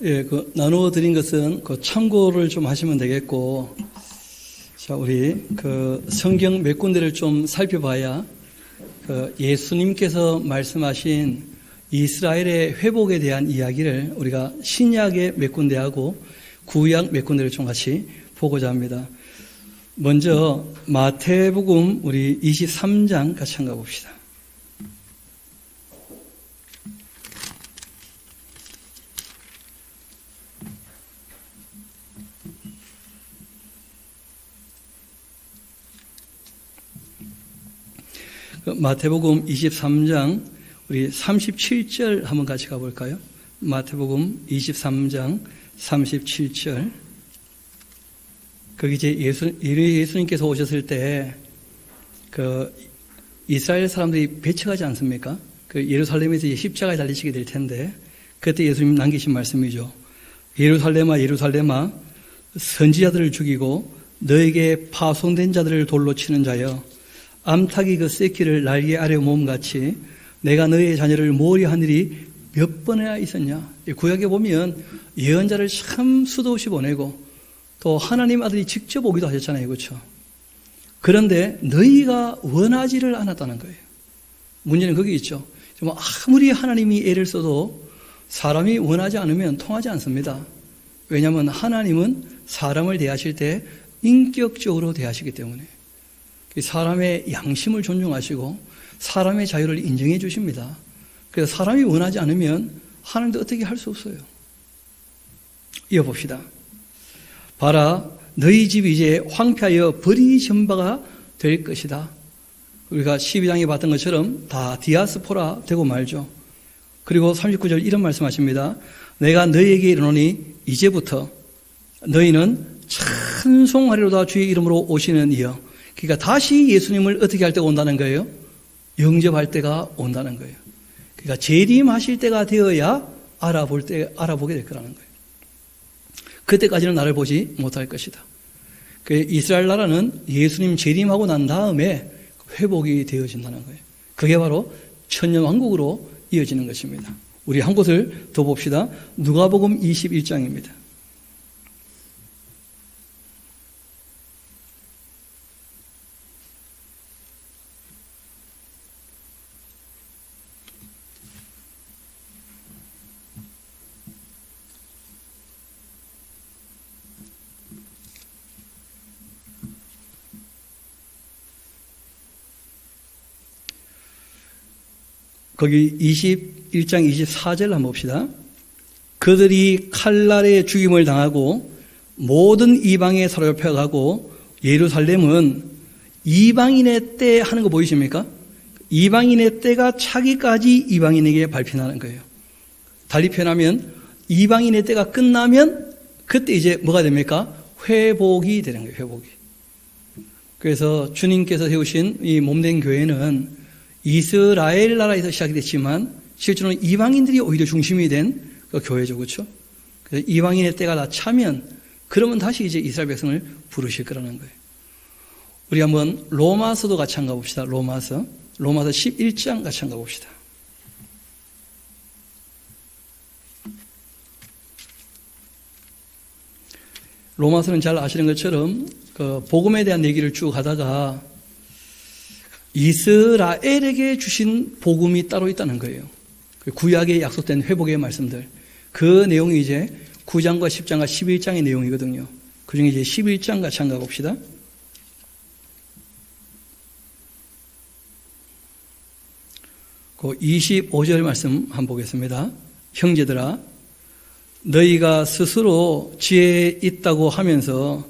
예, 나누어 드린 것은 참고를 좀 하시면 되겠고, 자, 우리 성경 몇 군데를 좀 살펴봐야 예수님께서 말씀하신 이스라엘의 회복에 대한 이야기를 우리가 신약의 몇 군데하고 구약 몇 군데를 좀 같이 보고자 합니다. 먼저 마태복음 우리 23장 같이 한가 봅시다. 마태복음 23장 우리 37절 한번 같이 가볼까요? 마태복음 23장 37절. 거기 이제 예수님께서 오셨을 때 이스라엘 사람들이 배척하지 않습니까? 예루살렘에서 이제 십자가에 달리시게 될 텐데 그때 예수님 남기신 말씀이죠. 예루살렘아 예루살렘아 선지자들을 죽이고 너에게 파송된 자들을 돌로 치는 자여 암탉이 그 새끼를 날개 아래 모음같이 내가 너의 자녀를 모으려 한 일이 몇 번이나 있었냐. 구약에 보면 예언자를 참 수도 없이 보내고 또 하나님 아들이 직접 오기도 하셨잖아요. 그렇죠? 그런데 너희가 원하지를 않았다는 거예요. 문제는 거기 있죠. 아무리 하나님이 애를 써도 사람이 원하지 않으면 통하지 않습니다. 왜냐하면 하나님은 사람을 대하실 때 인격적으로 대하시기 때문에 사람의 양심을 존중하시고 사람의 자유를 인정해 주십니다. 그래서 사람이 원하지 않으면 하나님도 어떻게 할 수 없어요. 이어봅시다. 봐라 너희 집이 이제 황폐하여 버리진 바가 될 것이다. 우리가 12장에 봤던 것처럼 다 디아스포라 되고 말죠. 그리고 39절 이런 말씀하십니다. 내가 너희에게 이르노니 이제부터 너희는 찬송하리로다 주의 이름으로 오시는 이여. 그러니까 다시 예수님을 어떻게 할 때가 온다는 거예요? 영접할 때가 온다는 거예요. 그러니까 재림하실 때가 되어야 알아보게 될 거라는 거예요. 그때까지는 나를 보지 못할 것이다. 이스라엘 나라는 예수님 재림하고 난 다음에 회복이 되어진다는 거예요. 그게 바로 천년왕국으로 이어지는 것입니다. 우리 한 곳을 더 봅시다. 누가복음 21장입니다. 거기 21장 24절 한번 봅시다. 그들이 칼날에 죽임을 당하고 모든 이방에 사로잡혀가고 예루살렘은 이방인의 때 하는 거 보이십니까? 이방인의 때가 차기까지 이방인에게 발표하는 거예요. 달리 표현하면 이방인의 때가 끝나면 그때 이제 뭐가 됩니까? 회복이 되는 거예요. 회복이. 그래서 주님께서 세우신 이 몸된 교회는 이스라엘 나라에서 시작이 됐지만 실제로는 이방인들이 오히려 중심이 된 그 교회죠. 그렇죠? 그래서 이방인의 때가 다 차면 그러면 다시 이제 이스라엘 백성을 부르실 거라는 거예요. 우리 한번 로마서도 같이 한가 봅시다. 로마서 11장 같이 한가 봅시다. 로마서는 잘 아시는 것처럼 복음에 대한 얘기를 쭉 하다가 이스라엘에게 주신 복음이 따로 있다는 거예요. 구약에 약속된 회복의 말씀들. 그 내용이 이제 9장과 10장과 11장의 내용이거든요. 그 중에 이제 11장 같이 한가 봅시다. 그 25절 말씀 한번 보겠습니다. 형제들아, 너희가 스스로 지혜에 있다고 하면서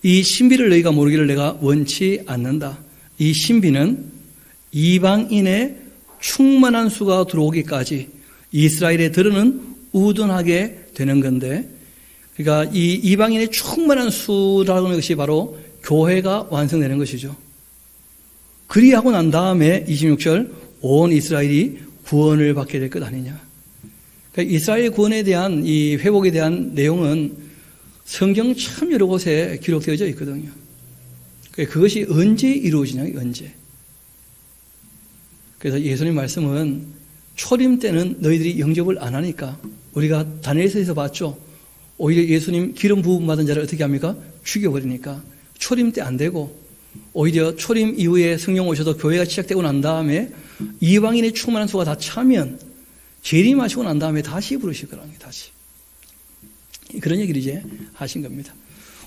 이 신비를 너희가 모르기를 내가 원치 않는다. 이 신비는 이방인의 충만한 수가 들어오기까지 이스라엘에 들으는 우둔하게 되는 건데, 그러니까 이 이방인의 충만한 수라는 것이 바로 교회가 완성되는 것이죠. 그리하고 난 다음에 26절 온 이스라엘이 구원을 받게 될 것 아니냐. 그러니까 이스라엘 구원에 대한 이 회복에 대한 내용은 성경 참 여러 곳에 기록되어져 있거든요. 그것이 언제 이루어지냐, 언제. 그래서 예수님 말씀은 초림 때는 너희들이 영접을 안 하니까 우리가 다니엘서에서 봤죠. 오히려 예수님 기름 부음 받은 자를 어떻게 합니까? 죽여버리니까. 초림 때 안 되고, 오히려 초림 이후에 성령 오셔서 교회가 시작되고 난 다음에 이방인의 충만한 수가 다 차면 재림하시고 난 다음에 다시 부르실 거라는 게 다시. 그런 얘기를 이제 하신 겁니다.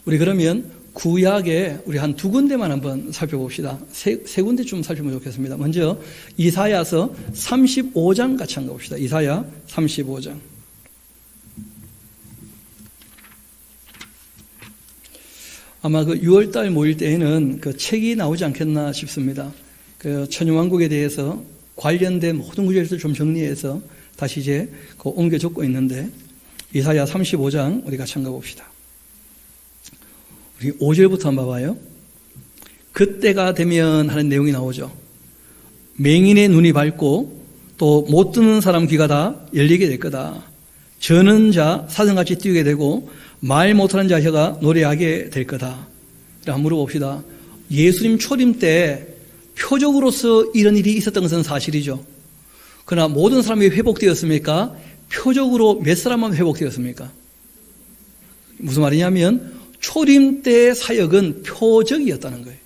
우리 그러면 구약에 우리 한 두 군데만 한번 살펴봅시다. 세 군데 좀 살펴보면 좋겠습니다. 먼저 이사야서 35장 같이 한번 봅시다. 이사야 35장. 아마 그 6월달 모일 때에는 그 책이 나오지 않겠나 싶습니다. 그 천유왕국에 대해서 관련된 모든 구절들 좀 정리해서 다시 이제 그 옮겨 적고 있는데, 이사야 35장 우리 같이 한번 봅시다. 우리 5절부터 한번 봐봐요. 그때가 되면 하는 내용이 나오죠. 맹인의 눈이 밝고 또 못 듣는 사람 귀가 다 열리게 될 거다. 저는 자 사슴같이 뛰게 되고 말 못하는 자 혀가 노래하게 될 거다. 한번 물어봅시다. 예수님 초림 때 표적으로서 이런 일이 있었던 것은 사실이죠. 그러나 모든 사람이 회복되었습니까? 표적으로 몇 사람만 회복되었습니까? 무슨 말이냐면 초림 때 사역은 표적이었다는 거예요.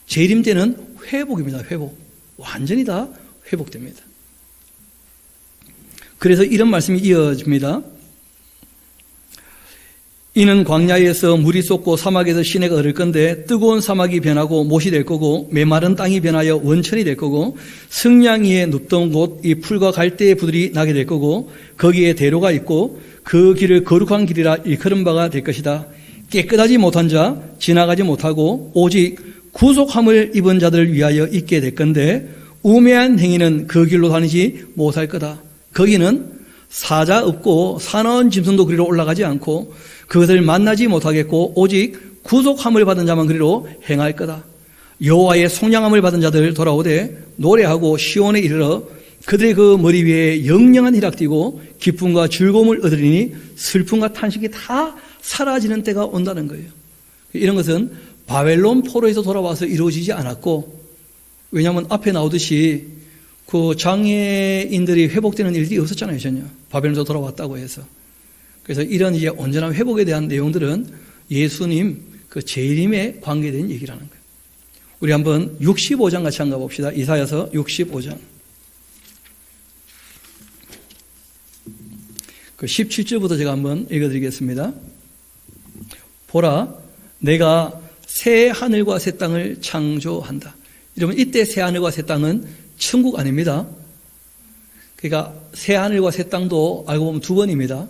재림 때는 회복입니다. 회복. 완전히 다 회복됩니다. 그래서 이런 말씀이 이어집니다. 이는 광야에서 물이 쏟고 사막에서 시내가 흐를 건데 뜨거운 사막이 변하고 못이 될 거고 메마른 땅이 변하여 원천이 될 거고 승량 위에 눕던 곳 이 풀과 갈대의 부들이 나게 될 거고 거기에 대로가 있고 그 길을 거룩한 길이라 일컬은 바가 될 것이다. 깨끗하지 못한 자 지나가지 못하고 오직 구속함을 입은 자들을 위하여 있게 될 건데 우매한 행위는 그 길로 다니지 못할 거다. 거기는 사자 없고 사나운 짐승도 그리로 올라가지 않고 그것을 만나지 못하겠고 오직 구속함을 받은 자만 그리로 행할 거다. 여호와의 속량함을 받은 자들 돌아오되 노래하고 시온에 이르러 그들의 그 머리 위에 영영한 희락 띠고 기쁨과 즐거움을 얻으리니 슬픔과 탄식이 다 사라지는 때가 온다는 거예요. 이런 것은 바벨론 포로에서 돌아와서 이루어지지 않았고, 왜냐하면 앞에 나오듯이 그 장애인들이 회복되는 일이 없었잖아요, 전혀. 바벨론에서 돌아왔다고 해서. 그래서 이런 이제 온전한 회복에 대한 내용들은 예수님 그 재림에 관계된 얘기라는 거예요. 우리 한번 65장 같이 한번 봅시다. 이사야서 65장. 그 17절부터 제가 한번 읽어드리겠습니다. 보라, 내가 새 하늘과 새 땅을 창조한다. 여러분, 이때 새 하늘과 새 땅은 천국 아닙니다. 그러니까 새 하늘과 새 땅도 알고 보면 두 번입니다.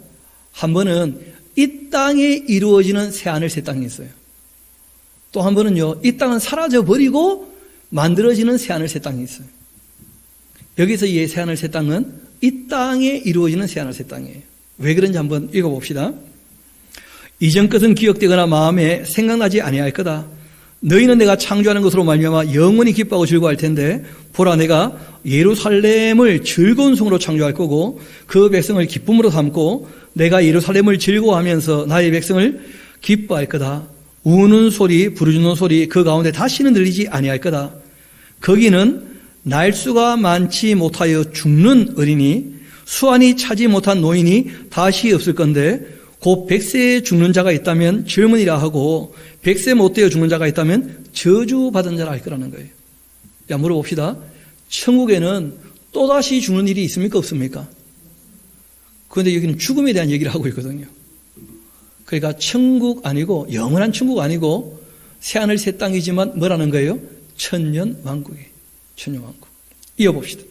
한 번은 이 땅에 이루어지는 새 하늘 새 땅이 있어요. 또 한 번은요, 이 땅은 사라져버리고 만들어지는 새 하늘 새 땅이 있어요. 여기서 이 새 하늘 새 땅은 이 땅에 이루어지는 새 하늘 새 땅이에요. 왜 그런지 한번 읽어봅시다. 이전 것은 기억되거나 마음에 생각나지 아니할 거다. 너희는 내가 창조하는 것으로 말미암아 영원히 기뻐하고 즐거워할 텐데 보라, 내가 예루살렘을 즐거운 성으로 창조할 거고 그 백성을 기쁨으로 삼고 내가 예루살렘을 즐거워하면서 나의 백성을 기뻐할 거다. 우는 소리, 부르짖는 소리 그 가운데 다시는 들리지 아니할 거다. 거기는 날수가 많지 못하여 죽는 어린이, 수완이 차지 못한 노인이 다시 없을 건데 곧 100세에 죽는 자가 있다면 젊은이라 하고 100세 못 되어 죽는 자가 있다면 저주받은 자라 할 거라는 거예요. 야, 물어봅시다. 천국에는 또다시 죽는 일이 있습니까? 없습니까? 그런데 여기는 죽음에 대한 얘기를 하고 있거든요. 그러니까 천국 아니고, 영원한 천국 아니고 새하늘 새 땅이지만 뭐라는 거예요? 천년왕국이에요. 천년왕국. 이어봅시다.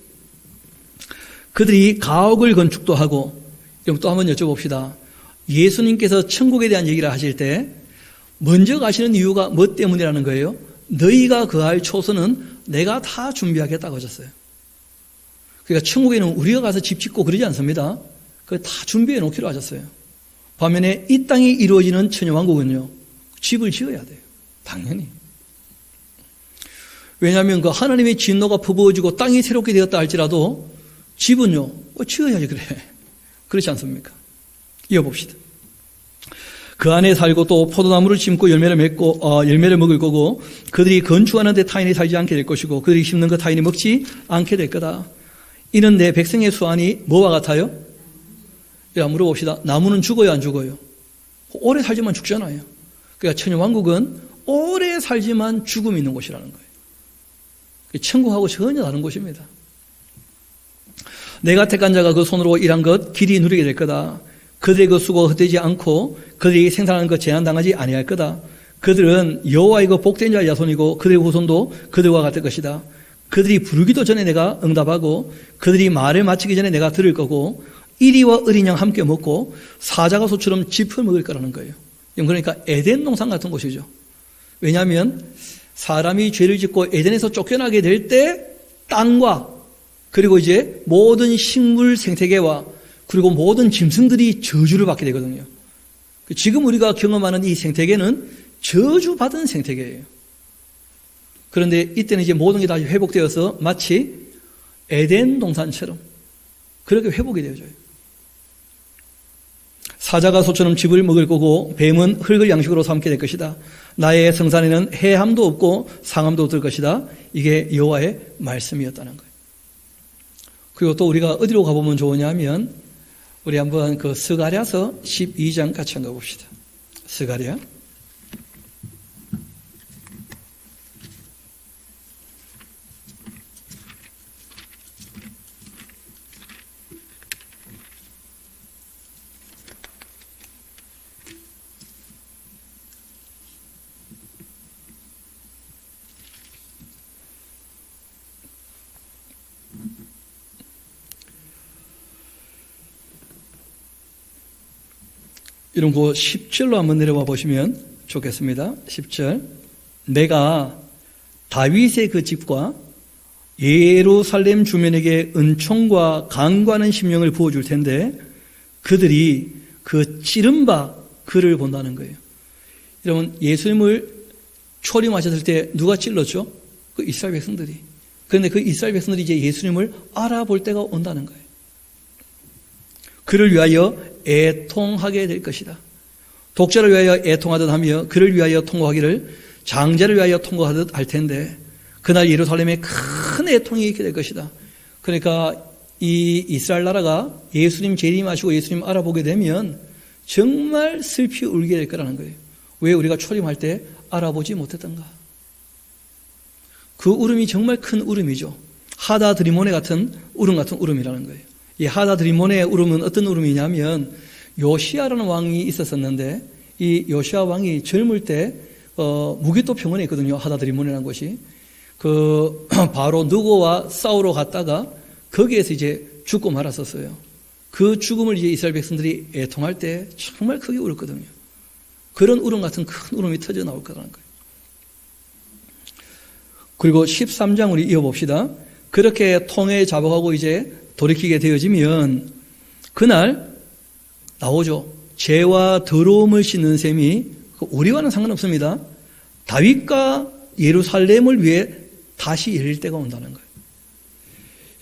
그들이 가옥을 건축도 하고, 그럼 또 한번 여쭤봅시다. 예수님께서 천국에 대한 얘기를 하실 때 먼저 가시는 이유가 뭐 때문이라는 거예요? 너희가 거할 초소는 내가 다 준비하겠다고 하셨어요. 그러니까 천국에는 우리가 가서 집 짓고 그러지 않습니다. 그거 다 준비해 놓기로 하셨어요. 반면에 이 땅이 이루어지는 천년왕국은요, 집을 지어야 돼요. 당연히. 왜냐하면 그 하나님의 진노가 퍼부어지고 땅이 새롭게 되었다 할지라도 집은요, 지어야지 그래. 그렇지 않습니까? 이어봅시다. 그 안에 살고 또 포도나무를 심고 열매를 맺고 열매를 먹을 거고 그들이 건축하는데 타인이 살지 않게 될 것이고 그들이 심는 것 타인이 먹지 않게 될 거다. 이는 내 백성의 수완이 뭐와 같아요? 한번 물어봅시다. 나무는 죽어요, 안 죽어요? 오래 살지만 죽잖아요. 그러니까 천년왕국은 오래 살지만 죽음이 있는 곳이라는 거예요. 천국하고 전혀 다른 곳입니다. 내가 택한 자가 그 손으로 일한 것 길이 누리게 될 거다. 그들의 그 수고가 헛되지 않고 그들이 생산하는 것 제한당하지 아니할 거다. 그들은 여호와의 그 복된 자의 자손이고 그들의 후손도 그들과 같을 것이다. 그들이 부르기도 전에 내가 응답하고 그들이 말을 마치기 전에 내가 들을 거고 이리와 어린 양 함께 먹고 사자가 소처럼 짚어 먹을 거라는 거예요. 그러니까 에덴 동산 같은 곳이죠. 왜냐하면 사람이 죄를 짓고 에덴에서 쫓겨나게 될 때 땅과 그리고 이제 모든 식물 생태계와 그리고 모든 짐승들이 저주를 받게 되거든요. 지금 우리가 경험하는 이 생태계는 저주받은 생태계예요. 그런데 이때는 이제 모든 게 다시 회복되어서 마치 에덴 동산처럼 그렇게 회복이 되어져요. 사자가 소처럼 짚을 먹을 거고 뱀은 흙을 양식으로 삼게 될 것이다. 나의 성산에는 해함도 없고 상함도 없을 것이다. 이게 여호와의 말씀이었다는 거예요. 그리고 또 우리가 어디로 가보면 좋으냐 하면 우리 한번 그 스가랴서 12장 같이 한번 가봅시다. 스가랴 이런 거 10절로 한번 내려와 보시면 좋겠습니다. 10절 내가 다윗의 그 집과 예루살렘 주민에게 은총과 강구하는 심령을 부어줄 텐데 그들이 그 찌른 바 그를 본다는 거예요. 여러분 예수님을 초림하셨을 때 누가 찔렀죠? 그 이스라엘 백성들이. 그런데 그 이스라엘 백성들이 이제 예수님을 알아볼 때가 온다는 거예요. 그를 위하여 애통하게 될 것이다. 독자를 위하여 애통하듯 하며 그를 위하여 통곡하기를 장자를 위하여 통곡하듯 할 텐데 그날 예루살렘에 큰 애통이 있게 될 것이다. 그러니까 이 이스라엘 나라가 예수님 재림하시고 예수님 알아보게 되면 정말 슬피 울게 될 거라는 거예요. 왜 우리가 초림할 때 알아보지 못했던가? 그 울음이 정말 큰 울음이죠. 하다드리모네 같은 울음 같은 울음이라는 거예요. 이 하다드리모네의 울음은 어떤 울음이냐면 요시아라는 왕이 있었었는데 이 요시아 왕이 젊을 때 무기또 평원에 있거든요. 하다드리모네라는 곳이. 그 바로 느고와 싸우러 갔다가 거기에서 이제 죽고 말았었어요. 그 죽음을 이제 이스라엘 백성들이 애통할 때 정말 크게 울었거든요. 그런 울음 같은 큰 울음이 터져 나올 거라는 거예요. 그리고 13장 우리 이어봅시다. 그렇게 통에 잡아가고 이제 돌이키게 되어지면 그날 나오죠. 죄와 더러움을 씻는 셈이 우리와는 상관없습니다. 다윗과 예루살렘을 위해 다시 열릴 때가 온다는 거예요.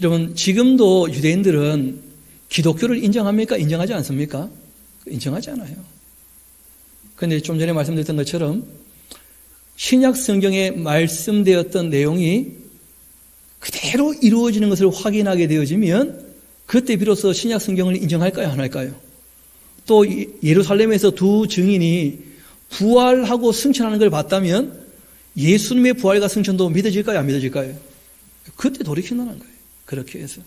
여러분 지금도 유대인들은 기독교를 인정합니까? 인정하지 않습니까? 인정하지 않아요. 그런데 좀 전에 말씀드렸던 것처럼 신약 성경에 말씀되었던 내용이 그대로 이루어지는 것을 확인하게 되어지면 그때 비로소 신약 성경을 인정할까요? 안 할까요? 또 예루살렘에서 두 증인이 부활하고 승천하는 걸 봤다면 예수님의 부활과 승천도 믿어질까요? 안 믿어질까요? 그때 돌이킨다는 거예요. 그렇게 해서.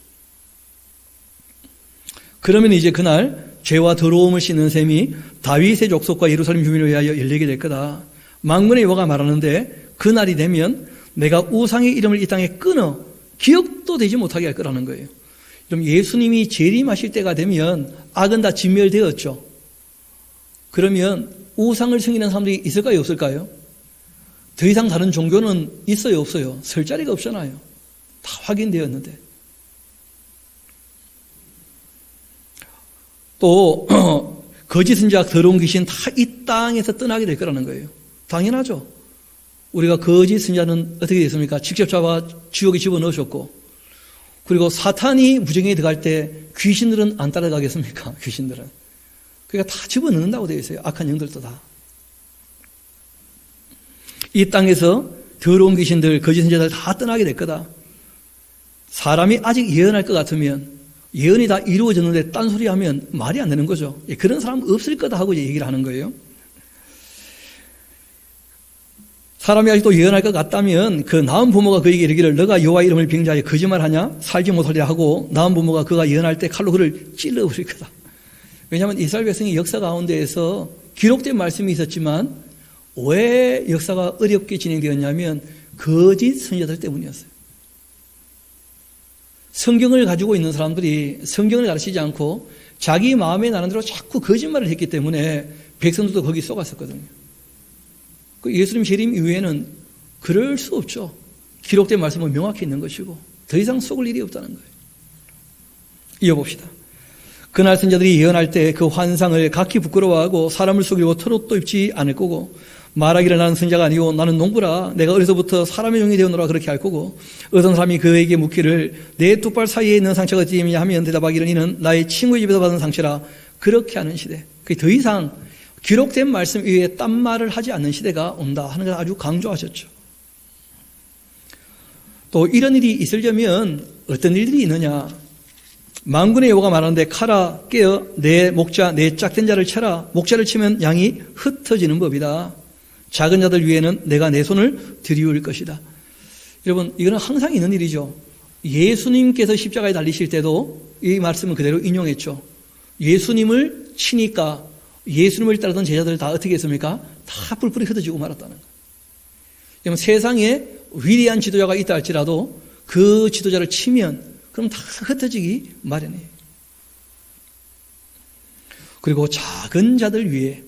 그러면 이제 그날 죄와 더러움을 씻는 셈이 다윗의 족속과 예루살렘 주민을 위하여 열리게 될 거다. 만군의 여호와가 말하는데 그날이 되면 내가 우상의 이름을 이 땅에 끊어 기억도 되지 못하게 할 거라는 거예요. 그럼 예수님이 재림하실 때가 되면 악은 다 진멸되었죠. 그러면 우상을 섬기는 사람들이 있을까요? 없을까요? 더 이상 다른 종교는 있어요? 없어요? 설 자리가 없잖아요. 다 확인되었는데. 또 거짓 선지자 더러운 귀신 다 이 땅에서 떠나게 될 거라는 거예요. 당연하죠. 우리가 거짓 선지자는 어떻게 됐습니까? 직접 잡아 지옥에 집어넣으셨고 그리고 사탄이 무정에 들어갈 때 귀신들은 안 따라가겠습니까? 귀신들은. 그러니까 다 집어넣는다고 되어 있어요. 악한 영들도 다. 이 땅에서 더러운 귀신들, 거짓 선지자들 다 떠나게 될 거다. 사람이 아직 예언할 것 같으면 예언이 다 이루어졌는데 딴소리 하면 말이 안 되는 거죠. 그런 사람 없을 거다 하고 얘기를 하는 거예요. 사람이 아직도 예언할 것 같다면 그 낳은 부모가 그에게 이르기를 너가 여호와 이름을 빙자하여 거짓말하냐 살지 못하리라 하고 낳은 부모가 그가 예언할 때 칼로 그를 찔러버릴 거다. 왜냐하면 이스라엘 백성의 역사 가운데에서 기록된 말씀이 있었지만 왜 역사가 어렵게 진행되었냐면 거짓 선지자들 때문이었어요. 성경을 가지고 있는 사람들이 성경을 가르치지 않고 자기 마음에 나는 대로 자꾸 거짓말을 했기 때문에 백성들도 거기 속았었거든요. 예수님 재림 이후에는 그럴 수 없죠. 기록된 말씀은 명확히 있는 것이고 더 이상 속을 일이 없다는 거예요. 이어봅시다. 그날 선지자들이 예언할 때 그 환상을 각기 부끄러워하고 사람을 속이고 털옷도 입지 않을 거고 말하기를 나는 선지자가 아니고 나는 농부라 내가 어려서부터 사람의 종이 되었노라 그렇게 할 거고 어떤 사람이 그에게 묻기를 내 두 발 사이에 있는 상처가 어찌 됨이냐 하면 대답하기를 이는 나의 친구의 집에서 받은 상처라 그렇게 하는 시대. 더 이상 기록된 말씀 위에 딴 말을 하지 않는 시대가 온다 하는 걸 아주 강조하셨죠. 또 이런 일이 있으려면 어떤 일들이 있느냐. 만군의 여호와가 말하는데 칼아 깨어 내 목자 내 짝된 자를 쳐라. 목자를 치면 양이 흩어지는 법이다. 작은 자들 위에는 내가 내 손을 들이울 것이다. 여러분 이거는 항상 있는 일이죠. 예수님께서 십자가에 달리실 때도 이 말씀을 그대로 인용했죠. 예수님을 치니까 예수님을 따르던 제자들 다 어떻게 했습니까? 다 뿔뿔이 흩어지고 말았다는 거예요. 여러분 세상에 위대한 지도자가 있다 할지라도 그 지도자를 치면 그럼 다 흩어지기 마련이에요. 그리고 작은 자들 위에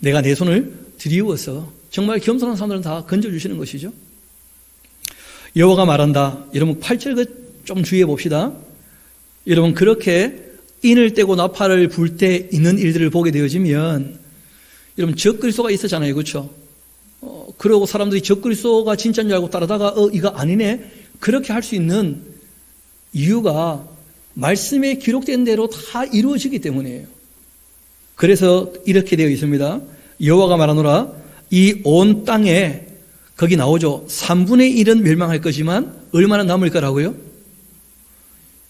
내가 내 손을 들이워서 정말 겸손한 사람들은 다 건져주시는 것이죠. 여호와가 말한다. 여러분 8절 좀 주의해 봅시다. 여러분 그렇게 인을 떼고 나팔을 불 때 있는 일들을 보게 되어지면 여러분 적그리스도가 있었잖아요. 그렇죠? 그러고 사람들이 적그리스도가 진짜인 줄 알고 따르다가 이거 아니네. 그렇게 할 수 있는 이유가 말씀에 기록된 대로 다 이루어지기 때문이에요. 그래서 이렇게 되어 있습니다. 여호와가 말하노라 이 온 땅에 거기 나오죠. 3분의 1은 멸망할 거지만 얼마나 남을 거라고요?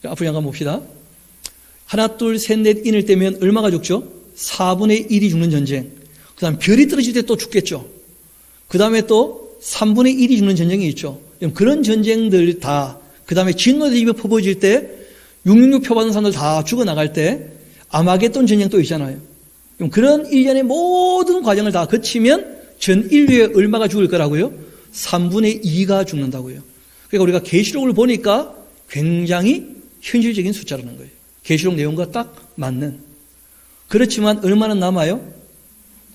앞으로 잠깐 봅시다. 하나 둘 셋 넷 인을 떼면 얼마가 죽죠? 4분의 1이 죽는 전쟁. 그 다음 별이 떨어질 때 또 죽겠죠. 그 다음에 또 3분의 1이 죽는 전쟁이 있죠. 그런 전쟁들 다, 그 다음에 진노의 입에 퍼부어질 때 666 표받은 사람들 다 죽어나갈 때 아마겟돈 전쟁 또 있잖아요. 그런 일련의 모든 과정을 다 거치면 전 인류에 얼마가 죽을 거라고요? 3분의 2가 죽는다고요. 그러니까 우리가 계시록을 보니까 굉장히 현실적인 숫자라는 거예요. 계시록 내용과 딱 맞는. 그렇지만 얼마나 남아요?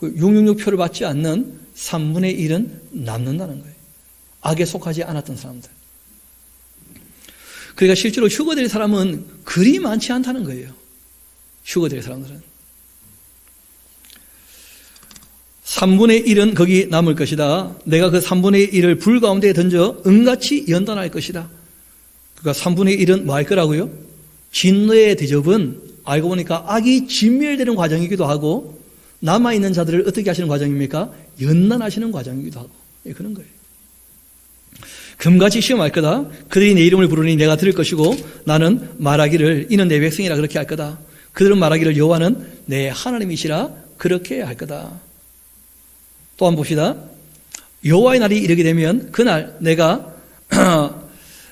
666표를 받지 않는 3분의 1은 남는다는 거예요. 악에 속하지 않았던 사람들. 그러니까 실제로 휴거될 사람은 그리 많지 않다는 거예요. 휴거될 사람들은. 3분의 1은 거기 남을 것이다. 내가 그 3분의 1을 불 가운데에 던져 은같이 연단할 것이다. 그러니까 3분의 1은 뭐 할 거라고요? 진노의 대접은 알고 보니까 악이 진멸되는 과정이기도 하고 남아있는 자들을 어떻게 하시는 과정입니까? 연단하시는 과정이기도 하고 그런 거예요. 금같이 시험할 거다. 그들이 내 이름을 부르니 내가 들을 것이고 나는 말하기를 이는 내 백성이라 그렇게 할 거다. 그들은 말하기를 여호와는 내 하나님이시라 그렇게 할 거다. 또 한번 봅시다. 여호와의 날이 이르게 되면 그날 내가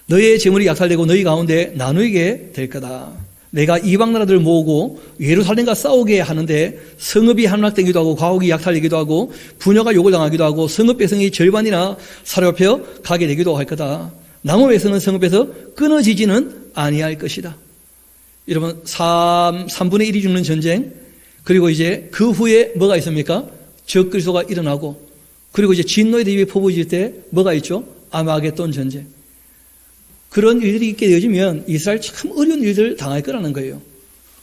너희의 재물이 약탈되고 너희 가운데 나누게 될 거다. 내가 이방 나라들을 모으고 예루살렘과 싸우게 하는데 성읍이 함락되기도 하고 과옥이 약탈되기도 하고 부녀가 욕을 당하기도 하고 성읍 백성이 절반이나 사로잡혀 가게 되기도 할 거다. 남은 백성은 성읍에서 끊어지지는 아니할 것이다. 여러분 3분의 1이 죽는 전쟁, 그리고 이제 그 후에 뭐가 있습니까? 적그리스도가 일어나고, 그리고 이제 진노의 대접이 퍼부어질 때 뭐가 있죠? 아마겟돈 전쟁. 그런 일들이 있게 되어지면 이스라엘 참 어려운 일들을 당할 거라는 거예요.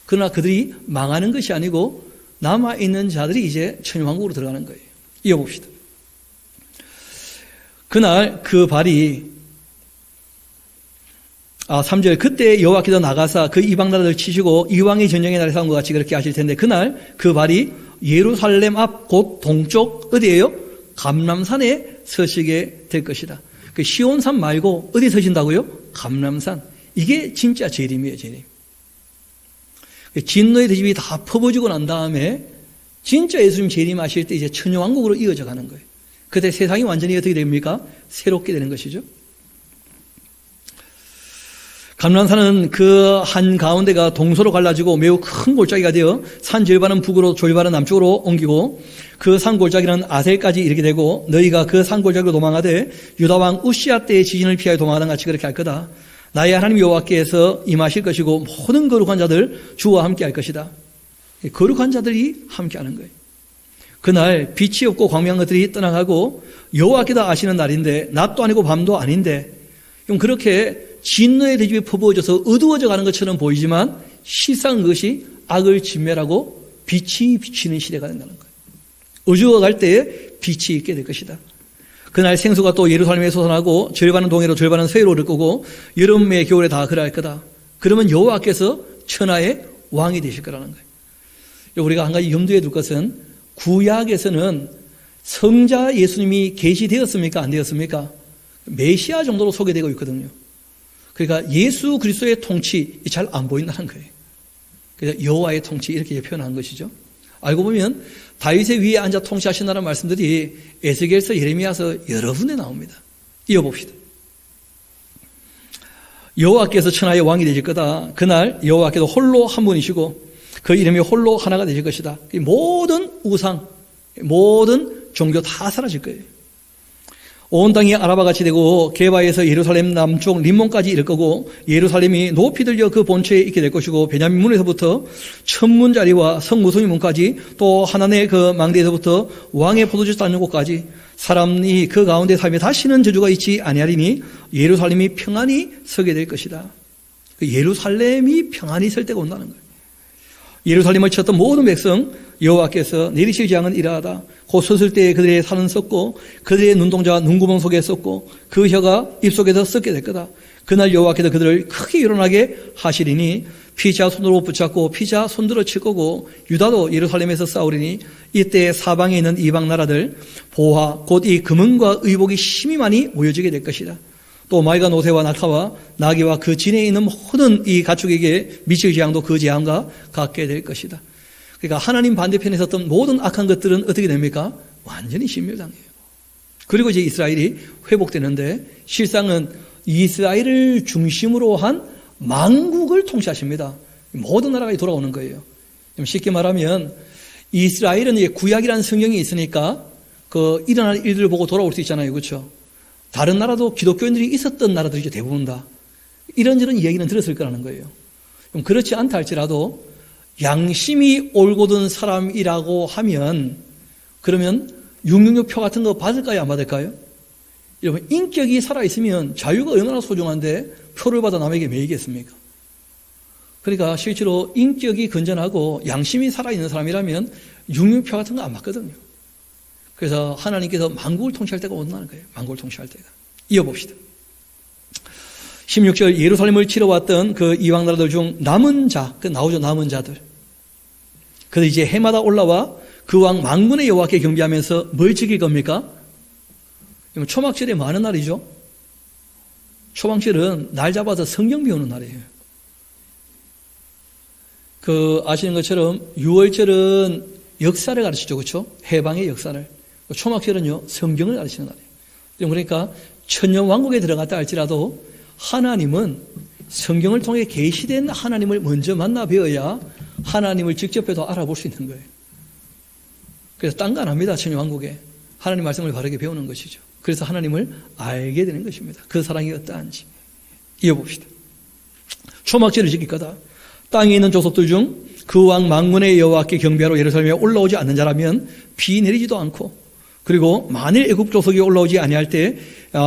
그러나 그들이 망하는 것이 아니고 남아있는 자들이 이제 천년왕국으로 들어가는 거예요. 이어봅시다. 그날 그 발이 3절 그때 여호와께서 나가사 그 이방 나라들 치시고 이왕의 전쟁의 날에 싸운 것 같이 그렇게 하실 텐데 그날 그 발이 예루살렘 앞 곧 동쪽 어디예요? 감람산에 서시게 될 것이다. 그 시온산 말고 어디 서신다고요? 감람산. 이게 진짜 재림이에요, 재림. 진노의 대접이 다 퍼부어지고 난 다음에 진짜 예수님 재림하실 때 이제 천년왕국으로 이어져 가는 거예요. 그때 세상이 완전히 어떻게 됩니까? 새롭게 되는 것이죠. 감람산은 그 한가운데가 동서로 갈라지고 매우 큰 골짜기가 되어 산 절반은 북으로 절반은 남쪽으로 옮기고 그 산 골짜기는 아셀까지 이르게 되고 너희가 그 산 골짜기로 도망하되 유다왕 우시아 때의 지진을 피하여 도망하던 같이 그렇게 할 거다. 나의 하나님 여호와께서 임하실 것이고 모든 거룩한 자들 주와 함께 할 것이다. 거룩한 자들이 함께 하는 거예요. 그날 빛이 없고 광명한 것들이 떠나가고 여호와께서 아시는 날인데 낮도 아니고 밤도 아닌데 그렇게 진노의 대접이 퍼부어져서 어두워져 가는 것처럼 보이지만 실상 그것이 악을 진멸하고 빛이 비치는 시대가 된다는 거예요. 어두워 갈 때에 빛이 있게 될 것이다. 그날 생수가 또 예루살렘에 솟아나고 절반은 동해로 절반은 서해로 흐를 거고 여름에 겨울에 다 그럴 거다. 그러면 여호와께서 천하의 왕이 되실 거라는 거예요. 우리가 한 가지 염두에 둘 것은 구약에서는 성자 예수님이 계시되었습니까? 안 되었습니까? 메시아 정도로 소개되고 있거든요. 그러니까 예수 그리스도의 통치 잘 안 보인다는 거예요. 그래서 여호와의 통치 이렇게 표현한 것이죠. 알고 보면 다윗의 위에 앉아 통치하신다는 말씀들이 에스겔서 예레미야서 여러 군데 나옵니다. 이어봅시다. 여호와께서 천하의 왕이 되실 거다. 그날 여호와께서 홀로 한 분이시고 그 이름이 홀로 하나가 되실 것이다. 모든 우상, 모든 종교 다 사라질 거예요. 온 땅이 아라바같이 되고 게바에서 예루살렘 남쪽 림몬까지 이를 거고 예루살렘이 높이 들려 그 본처에 있게 될 것이고 베냐민 문에서부터 천문자리와 성무송이 문까지 또 하나님의 그 망대에서부터 왕의 포도주 따는 곳까지 사람이 그 가운데 살며 다시는 저주가 있지 아니하리니 예루살렘이 평안히 서게 될 것이다. 예루살렘이 평안히 설 때가 온다는 거예요. 예루살렘을 쳤던 모든 백성 여호와께서 내리실 재앙은 이러하다. 곧 섰을 때에 그들의 살은 썩고 그들의 눈동자가 눈구멍 속에 썩고 그 혀가 입속에서 썩게 될 거다. 그날 여호와께서 그들을 크게 일어나게 하시리니 피자 손으로 붙잡고 피자 손들어 칠 거고 유다도 예루살렘에서 싸우리니 이때 사방에 있는 이방 나라들 보화 곧 이 금은과 의복이 심히 많이 모여지게 될 것이다. 또 마이가 노새와 낙타와 나귀와 그 진에 있는 모든 이 가축에게 미칠 재앙도 그 재앙과 같게 될 것이다. 그러니까 하나님 반대편에 섰던 모든 악한 것들은 어떻게 됩니까? 완전히 신멸당해요. 그리고 이제 이스라엘이 회복되는데 실상은 이스라엘을 중심으로 한 만국을 통치하십니다. 모든 나라가 돌아오는 거예요. 쉽게 말하면 이스라엘은 이제 구약이라는 성경이 있으니까 그 일어날 일들을 보고 돌아올 수 있잖아요. 그렇죠? 다른 나라도 기독교인들이 있었던 나라들이죠. 대부분 다. 이런저런 이야기는 들었을 거라는 거예요. 그렇지 않다 할지라도 양심이 올곧은 사람이라고 하면 그러면 666표 같은 거 받을까요? 안 받을까요? 여러분 인격이 살아있으면 자유가 얼마나 소중한데 표를 받아 남에게 매이겠습니까? 그러니까 실제로 인격이 건전하고 양심이 살아있는 사람이라면 666표 같은 거 안 받거든요. 그래서 하나님께서 만국을 통치할 때가 온다는 거예요. 만국을 통치할 때가. 이어봅시다. 16절 예루살렘을 치러 왔던 그 이방 나라들 중 남은 자, 그 나오죠. 남은 자들. 그래서 이제 해마다 올라와 그 왕 만군의 여호와께 경배하면서 뭘 지킬 겁니까? 초막절에 많은 날이죠. 초막절은 날 잡아서 성경 배우는 날이에요. 그 아시는 것처럼 6월절은 역사를 가르치죠. 그렇죠? 해방의 역사를. 초막절은요. 성경을 가르치는 날이에요. 그러니까 천년왕국에 들어갔다 할지라도 하나님은 성경을 통해 계시된 하나님을 먼저 만나 배워야 하나님을 직접 뵈도 알아볼 수 있는 거예요. 그래서 딴 거 안 합니다. 천년왕국에. 하나님 말씀을 바르게 배우는 것이죠. 그래서 하나님을 알게 되는 것입니다. 그 사랑이 어떠한지. 이어봅시다. 초막절을 지킬 거다. 땅에 있는 족속들 중 그 왕 만군의 여호와께 경배하러 예루살렘에 올라오지 않는 자라면 비 내리지도 않고 그리고 만일 애굽 족속이 올라오지 아니할 때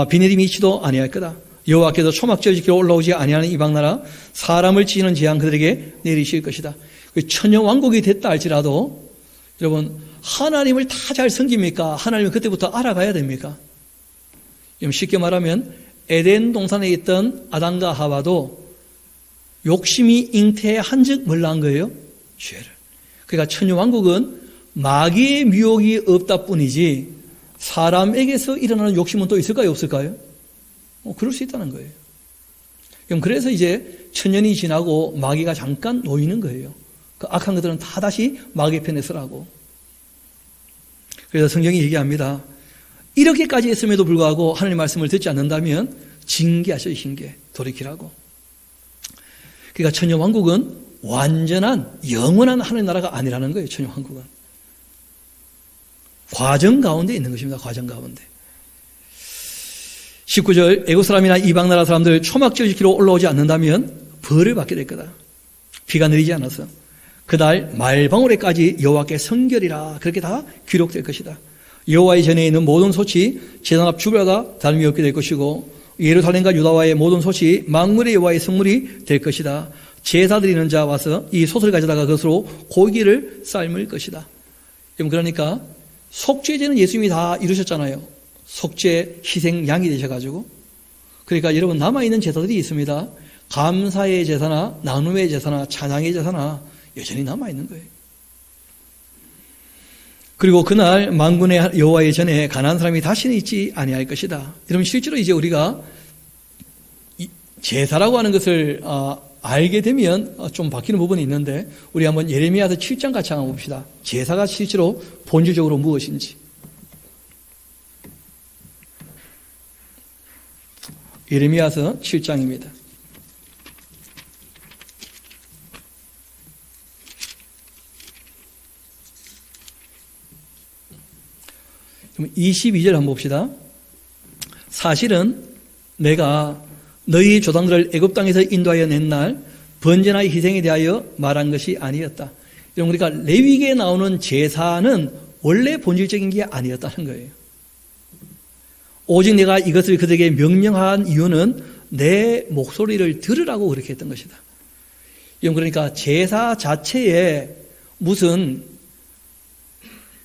비 내림이 있지도 아니할 거다. 여호와께서 초막절을 지키러 올라오지 아니하는 이방 나라 사람을 치는 재앙 그들에게 내리실 것이다. 천년왕국이 됐다 할지라도 여러분 하나님을 다 잘 섬깁니까? 하나님을 그때부터 알아가야 됩니까? 쉽게 말하면 에덴 동산에 있던 아담과 하와도 욕심이 잉태한 즉 뭘 한 거예요? 죄를. 그러니까 천년왕국은 마귀의 미혹이 없다 뿐이지 사람에게서 일어나는 욕심은 또 있을까요? 없을까요? 그럴 수 있다는 거예요. 그래서 이제 천년이 지나고 마귀가 잠깐 놓이는 거예요. 그 악한 것들은 다 다시 마귀의 편에 서라고. 그래서 성경이 얘기합니다. 이렇게까지 했음에도 불구하고 하나님 말씀을 듣지 않는다면 징계하셔요. 징계. 돌이키라고. 그러니까 천년왕국은 완전한 영원한 하나님 나라가 아니라는 거예요. 천년왕국은. 과정 가운데 있는 것입니다. 과정 가운데. 19절 애국 사람이나 이방 나라 사람들 초막절 지키러 올라오지 않는다면 벌을 받게 될 거다. 비가 내리지 않아서. 그날 말방울에까지 여호와께 성결이라 그렇게 다 기록될 것이다. 여호와의 전에 있는 모든 솥이 제단 앞 주별과 다름이 없게 될 것이고 예루살렘과 유다와의 모든 솥이 만물의 여호와의 성물이 될 것이다. 제사 드리는 자 와서 이 솥을 가져다가 그것으로 고기를 삶을 것이다. 그러니까 속죄제는 예수님이 다 이루셨잖아요. 속죄 희생 양이 되셔가지고. 그러니까 여러분 남아있는 제사들이 있습니다. 감사의 제사나 나눔의 제사나 찬양의 제사나 여전히 남아있는 거예요. 그리고 그날 만군의 여호와의 전에 가난한 사람이 다시는 있지 아니할 것이다. 여러분 실제로 이제 우리가 제사라고 하는 것을 알게 되면 좀 바뀌는 부분이 있는데 우리 한번 예레미야서 7장 같이 한번 봅시다. 제사가 실제로 본질적으로 무엇인지. 예레미야서 7장입니다. 그럼 22절 한번 봅시다. 사실은 내가 너희 조상들을 애굽 땅에서 인도하여 낸 날 번제나 희생에 대하여 말한 것이 아니었다. 그러니까 레위기에 나오는 제사는 원래 본질적인 게 아니었다는 거예요. 오직 내가 이것을 그들에게 명령한 이유는 내 목소리를 들으라고 그렇게 했던 것이다. 그러니까 제사 자체에 무슨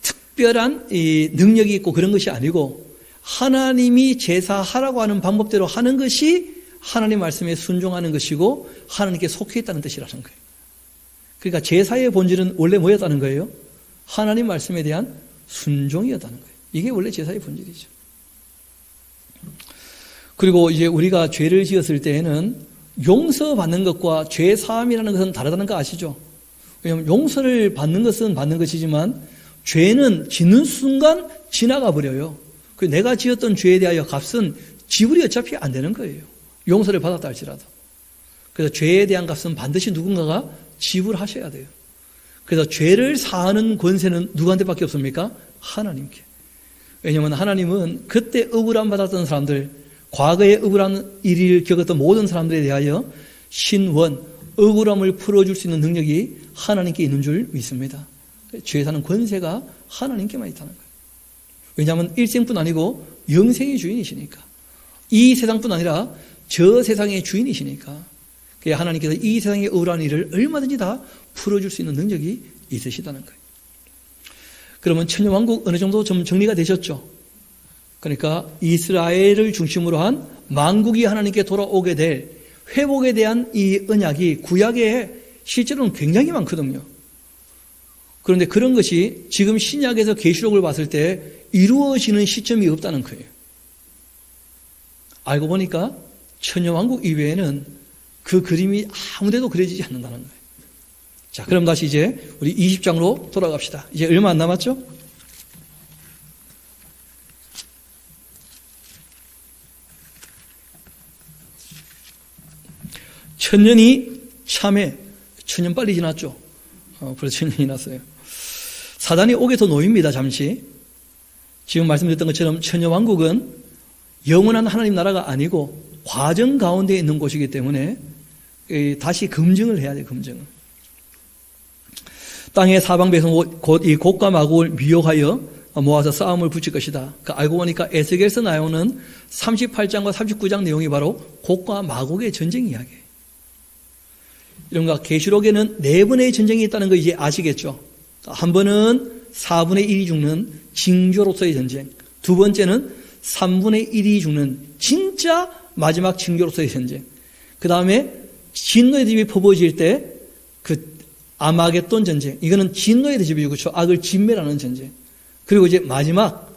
특별한 이 능력이 있고 그런 것이 아니고 하나님이 제사하라고 하는 방법대로 하는 것이 하나님 말씀에 순종하는 것이고 하나님께 속해 있다는 뜻이라는 거예요. 그러니까 제사의 본질은 원래 뭐였다는 거예요? 하나님 말씀에 대한 순종이었다는 거예요. 이게 원래 제사의 본질이죠. 그리고 이제 우리가 죄를 지었을 때에는 용서받는 것과 죄 사함이라는 것은 다르다는 거 아시죠? 왜냐하면 용서를 받는 것은 받는 것이지만 죄는 짓는 순간 지나가 버려요. 내가 지었던 죄에 대하여 값은 지불이 어차피 안 되는 거예요. 용서를 받았다 할지라도. 그래서 죄에 대한 값은 반드시 누군가가 지불하셔야 돼요. 그래서 죄를 사하는 권세는 누구한테밖에 없습니까? 하나님께. 왜냐하면 하나님은 그때 억울함 받았던 사람들, 과거에 억울한 일을 겪었던 모든 사람들에 대하여 신원, 억울함을 풀어줄 수 있는 능력이 하나님께 있는 줄 믿습니다. 죄 사는 권세가 하나님께만 있다는 거예요. 왜냐하면 일생뿐 아니고 영생의 주인이시니까. 이 세상뿐 아니라 저 세상의 주인이시니까. 하나님께서 이 세상의 억울한 일을 얼마든지 다 풀어줄 수 있는 능력이 있으시다는 거예요. 그러면 천년왕국 어느 정도 좀 정리가 되셨죠? 그러니까 이스라엘을 중심으로 한 만국이 하나님께 돌아오게 될 회복에 대한 이 언약이 구약에 실제로는 굉장히 많거든요. 그런데 그런 것이 지금 신약에서 계시록을 봤을 때 이루어지는 시점이 없다는 거예요. 알고 보니까 천년왕국 이외에는 그 그림이 아무데도 그려지지 않는다는 거예요. 자, 그럼 다시 이제 우리 20장으로 돌아갑시다. 이제 얼마 안 남았죠? 천년이 참에 천년 빨리 지났죠. 벌써 천년이 났어요. 사단이 옥에서 놓입니다. 잠시. 지금 말씀드렸던 것처럼 천년왕국은 영원한 하나님 나라가 아니고 과정 가운데 있는 곳이기 때문에 다시 검증을 해야 돼요. 검증을. 땅의 사방 백성 곧 이 곡과 마곡을 미혹하여 모아서 싸움을 붙일 것이다. 알고 보니까 에스겔서 나오는 38장과 39장 내용이 바로 곡과 마곡의 전쟁 이야기예요. 이런가 계시록에는 4번의 전쟁이 있다는 거 이제 아시겠죠? 한 번은 4분의 1이 죽는 징조로서의 전쟁, 두 번째는 3분의 1이 죽는 진짜 마지막 징조로서의 전쟁, 그 다음에 진노의 듭이 퍼부어질 때 그 아마겟돈 전쟁, 이거는 진노의 듭이죠. 그렇죠? 악을 진멸하는 전쟁. 그리고 이제 마지막,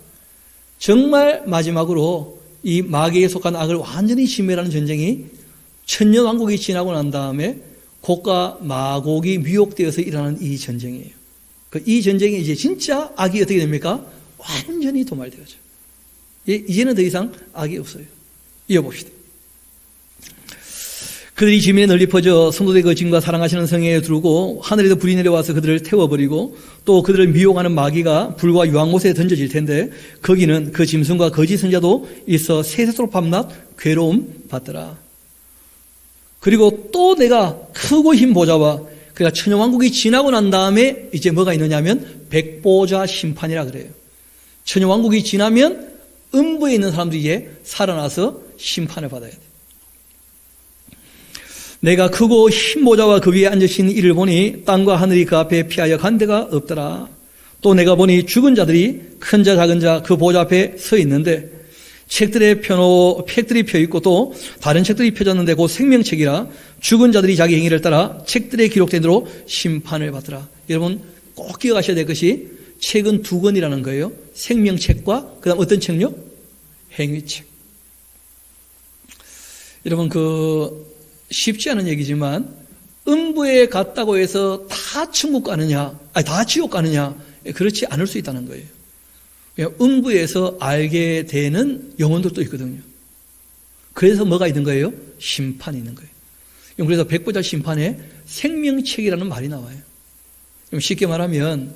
정말 마지막으로 이 마귀에 속한 악을 완전히 진멸하는 전쟁이 천년왕국이 지나고 난 다음에 곡과 마곡이 미혹되어서 일어나는 이 전쟁이에요. 이 전쟁이 이제 진짜 악이 어떻게 됩니까? 완전히 도말되어져. 이제는 더 이상 악이 없어요. 이어봅시다. 그들이 지면에 널리 퍼져 성도들의 그 짐과 사랑하시는 성에 두르고 하늘에서 불이 내려와서 그들을 태워버리고 또 그들을 미혹하는 마귀가 불과 유황못에 던져질 텐데 거기는 그 짐승과 거짓 선자도 있어 세세토록 밤낮 괴로움 받더라. 그리고 또 내가 크고 흰 보좌와 그러니까 천여왕국이 지나고 난 다음에 이제 뭐가 있느냐면 백보좌 심판이라 그래요. 천여왕국이 지나면 음부에 있는 사람들이 이제 살아나서 심판을 받아야 돼요. 내가 크고 흰 보좌와 그 위에 앉으신 이를 보니 땅과 하늘이 그 앞에 피하여 간 데가 없더라. 또 내가 보니 죽은 자들이 큰 자 작은 자 그 보좌 앞에 서 있는데 책들이 펴 있고 또 다른 책들이 펴졌는데 곧 생명책이라 죽은 자들이 자기 행위를 따라 책들에 기록된 대로 심판을 받더라. 여러분 꼭 기억하셔야 될 것이 책은 두 권이라는 거예요. 생명책과 그 다음 어떤 책요? 행위책. 여러분 쉽지 않은 얘기지만 음부에 갔다고 해서 다 천국 가느냐, 다 지옥 가느냐, 그렇지 않을 수 있다는 거예요. 음부에서 알게 되는 영혼들도 있거든요. 그래서 뭐가 있는 거예요? 심판이 있는 거예요. 그래서 백보자 심판에 생명책이라는 말이 나와요. 쉽게 말하면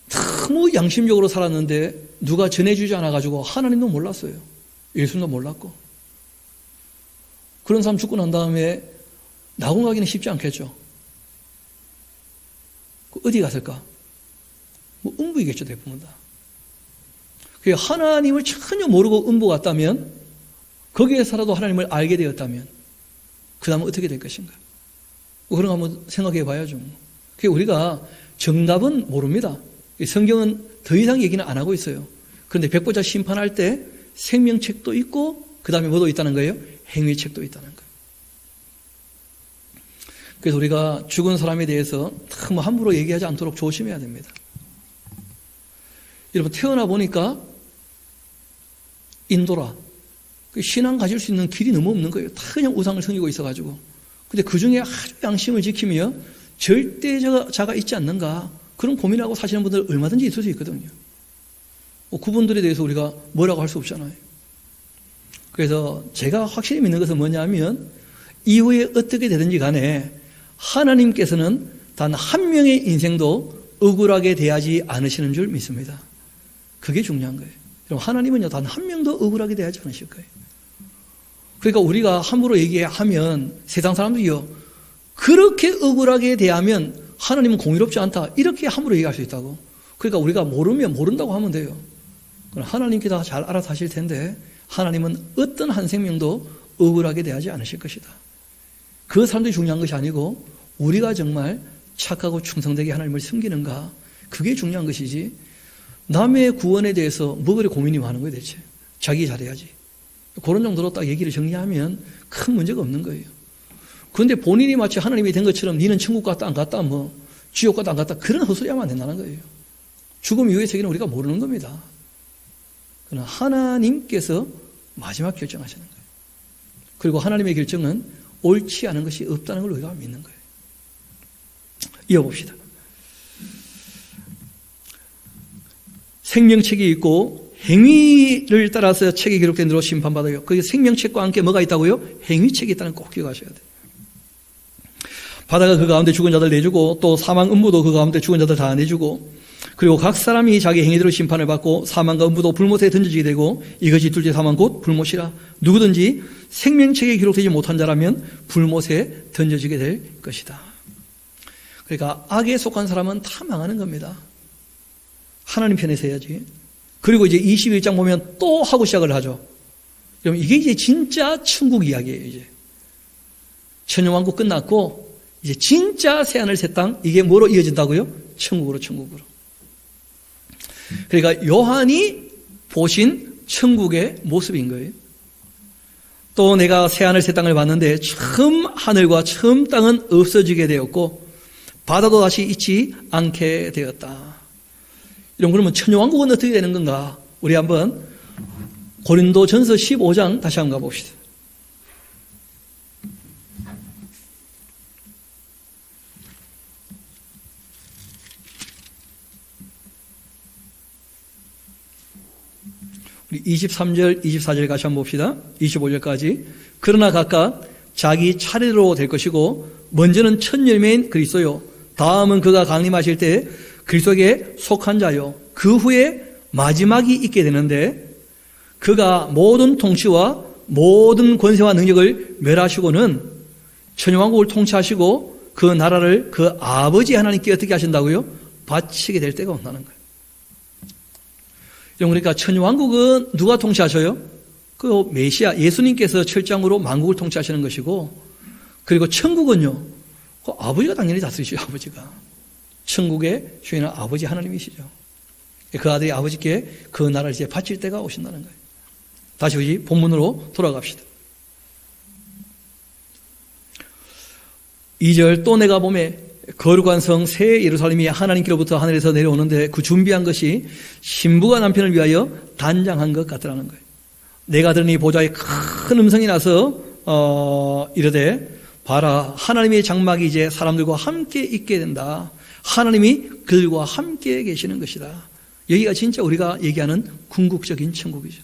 너무 양심적으로 살았는데 누가 전해주지 않아가지고 하나님도 몰랐어요. 예수님도 몰랐고. 그런 사람 죽고 난 다음에 낙원 가기는 쉽지 않겠죠. 어디 갔을까? 음부이겠죠, 대부분 다. 하나님을 전혀 모르고 음부 갔다면, 거기에서라도 하나님을 알게 되었다면, 그 다음은 어떻게 될 것인가? 그런 거 한번 생각해 봐야죠. 우리가 정답은 모릅니다. 성경은 더 이상 얘기는 안 하고 있어요. 그런데 백보자 심판할 때 생명책도 있고, 그 다음에 뭐도 있다는 거예요? 행위책도 있다는 거예요. 그래서 우리가 죽은 사람에 대해서 너무 함부로 얘기하지 않도록 조심해야 됩니다. 여러분 태어나 보니까 인도라 신앙 가질 수 있는 길이 너무 없는 거예요. 다 그냥 우상을 섬기고 있어가지고. 근데 그 중에 아주 양심을 지키며 절대자가 있지 않는가 그런 고민하고 사시는 분들 얼마든지 있을 수 있거든요. 그분들에 대해서 우리가 뭐라고 할 수 없잖아요. 그래서 제가 확실히 믿는 것은 뭐냐면 이후에 어떻게 되든지 간에 하나님께서는 단 한 명의 인생도 억울하게 대하지 않으시는 줄 믿습니다. 그게 중요한 거예요. 여러분 하나님은요 단 한 명도 억울하게 대하지 않으실 거예요. 그러니까 우리가 함부로 얘기하면 세상 사람들이요 그렇게 억울하게 대하면 하나님은 공의롭지 않다 이렇게 함부로 얘기할 수 있다고. 그러니까 우리가 모르면 모른다고 하면 돼요. 그럼 하나님께서 잘 알아서 하실 텐데 하나님은 어떤 한 생명도 억울하게 대하지 않으실 것이다. 그 사람들이 중요한 것이 아니고 우리가 정말 착하고 충성되게 하나님을 섬기는가 그게 중요한 것이지 남의 구원에 대해서 뭐 그리 고민이 많은 거예요 대체. 자기 잘해야지. 그런 정도로 딱 얘기를 정리하면 큰 문제가 없는 거예요. 그런데 본인이 마치 하나님이 된 것처럼 니는 천국 갔다 안 갔다 뭐 지옥 갔다 안 갔다 그런 헛소리하면 안 된다는 거예요. 죽음 이후의 세계는 우리가 모르는 겁니다. 그러나 하나님께서 마지막 결정하시는 거예요. 그리고 하나님의 결정은 옳지 않은 것이 없다는 걸 우리가 믿는 거예요. 이어봅시다. 생명책이 있고 행위를 따라서 책에 기록된 대로 심판받아요. 거기 생명책과 함께 뭐가 있다고요? 행위책이 있다는 꼭 기억하셔야 돼요. 바다가 그 가운데 죽은 자들 내주고 또 사망 음부도 그 가운데 죽은 자들 다 내주고 그리고 각 사람이 자기 행위대로 심판을 받고 사망과 음부도 불못에 던져지게 되고 이것이 둘째 사망 곧 불못이라. 누구든지 생명책에 기록되지 못한 자라면 불못에 던져지게 될 것이다. 그러니까 악에 속한 사람은 다 망하는 겁니다. 하나님 편에 서야지. 그리고 이제 21장 보면 또 하고 시작을 하죠. 여러분 이게 이제 진짜 천국 이야기예요. 이제 천년왕국 끝났고 이제 진짜 새하늘 새 땅 이게 뭐로 이어진다고요? 천국으로. 그러니까 요한이 보신 천국의 모습인 거예요. 또 내가 새하늘 새 땅을 봤는데 처음 하늘과 처음 땅은 없어지게 되었고 바다도 다시 있지 않게 되었다. 여러분 그러면 천년왕국은 어떻게 되는 건가? 우리 한번 고린도전서 15장 다시 한번 가봅시다. 23절, 24절 같이 한번 봅시다. 25절까지. 그러나 각각 자기 차례로 될 것이고 먼저는 첫 열매인 그리스도요. 다음은 그가 강림하실 때 그리스도에게 속한 자요. 그 후에 마지막이 있게 되는데 그가 모든 통치와 모든 권세와 능력을 멸하시고는 천여왕국을 통치하시고 그 나라를 그 아버지 하나님께 어떻게 하신다고요? 바치게 될 때가 온다는 거예요. 그러니까 천여왕국은 누가 통치하셔요? 그 메시아 예수님께서 철장으로 만국을 통치하시는 것이고, 그리고 천국은요, 그 아버지가 당연히 다스리시죠. 아버지가 천국의 주인은 아버지 하나님이시죠. 그 아들이 아버지께 그 나라를 이제 바칠 때가 오신다는 거예요. 다시 우리 본문으로 돌아갑시다. 2절 또 내가 보매 거룩한 성 새 예루살렘이 하나님께로부터 하늘에서 내려오는데 그 준비한 것이 신부가 남편을 위하여 단장한 것 같더라는 거예요. 내가 들으니 보좌에 큰 음성이 나서 이르되 봐라 하나님의 장막이 이제 사람들과 함께 있게 된다. 하나님이 그들과 함께 계시는 것이다. 여기가 진짜 우리가 얘기하는 궁극적인 천국이죠.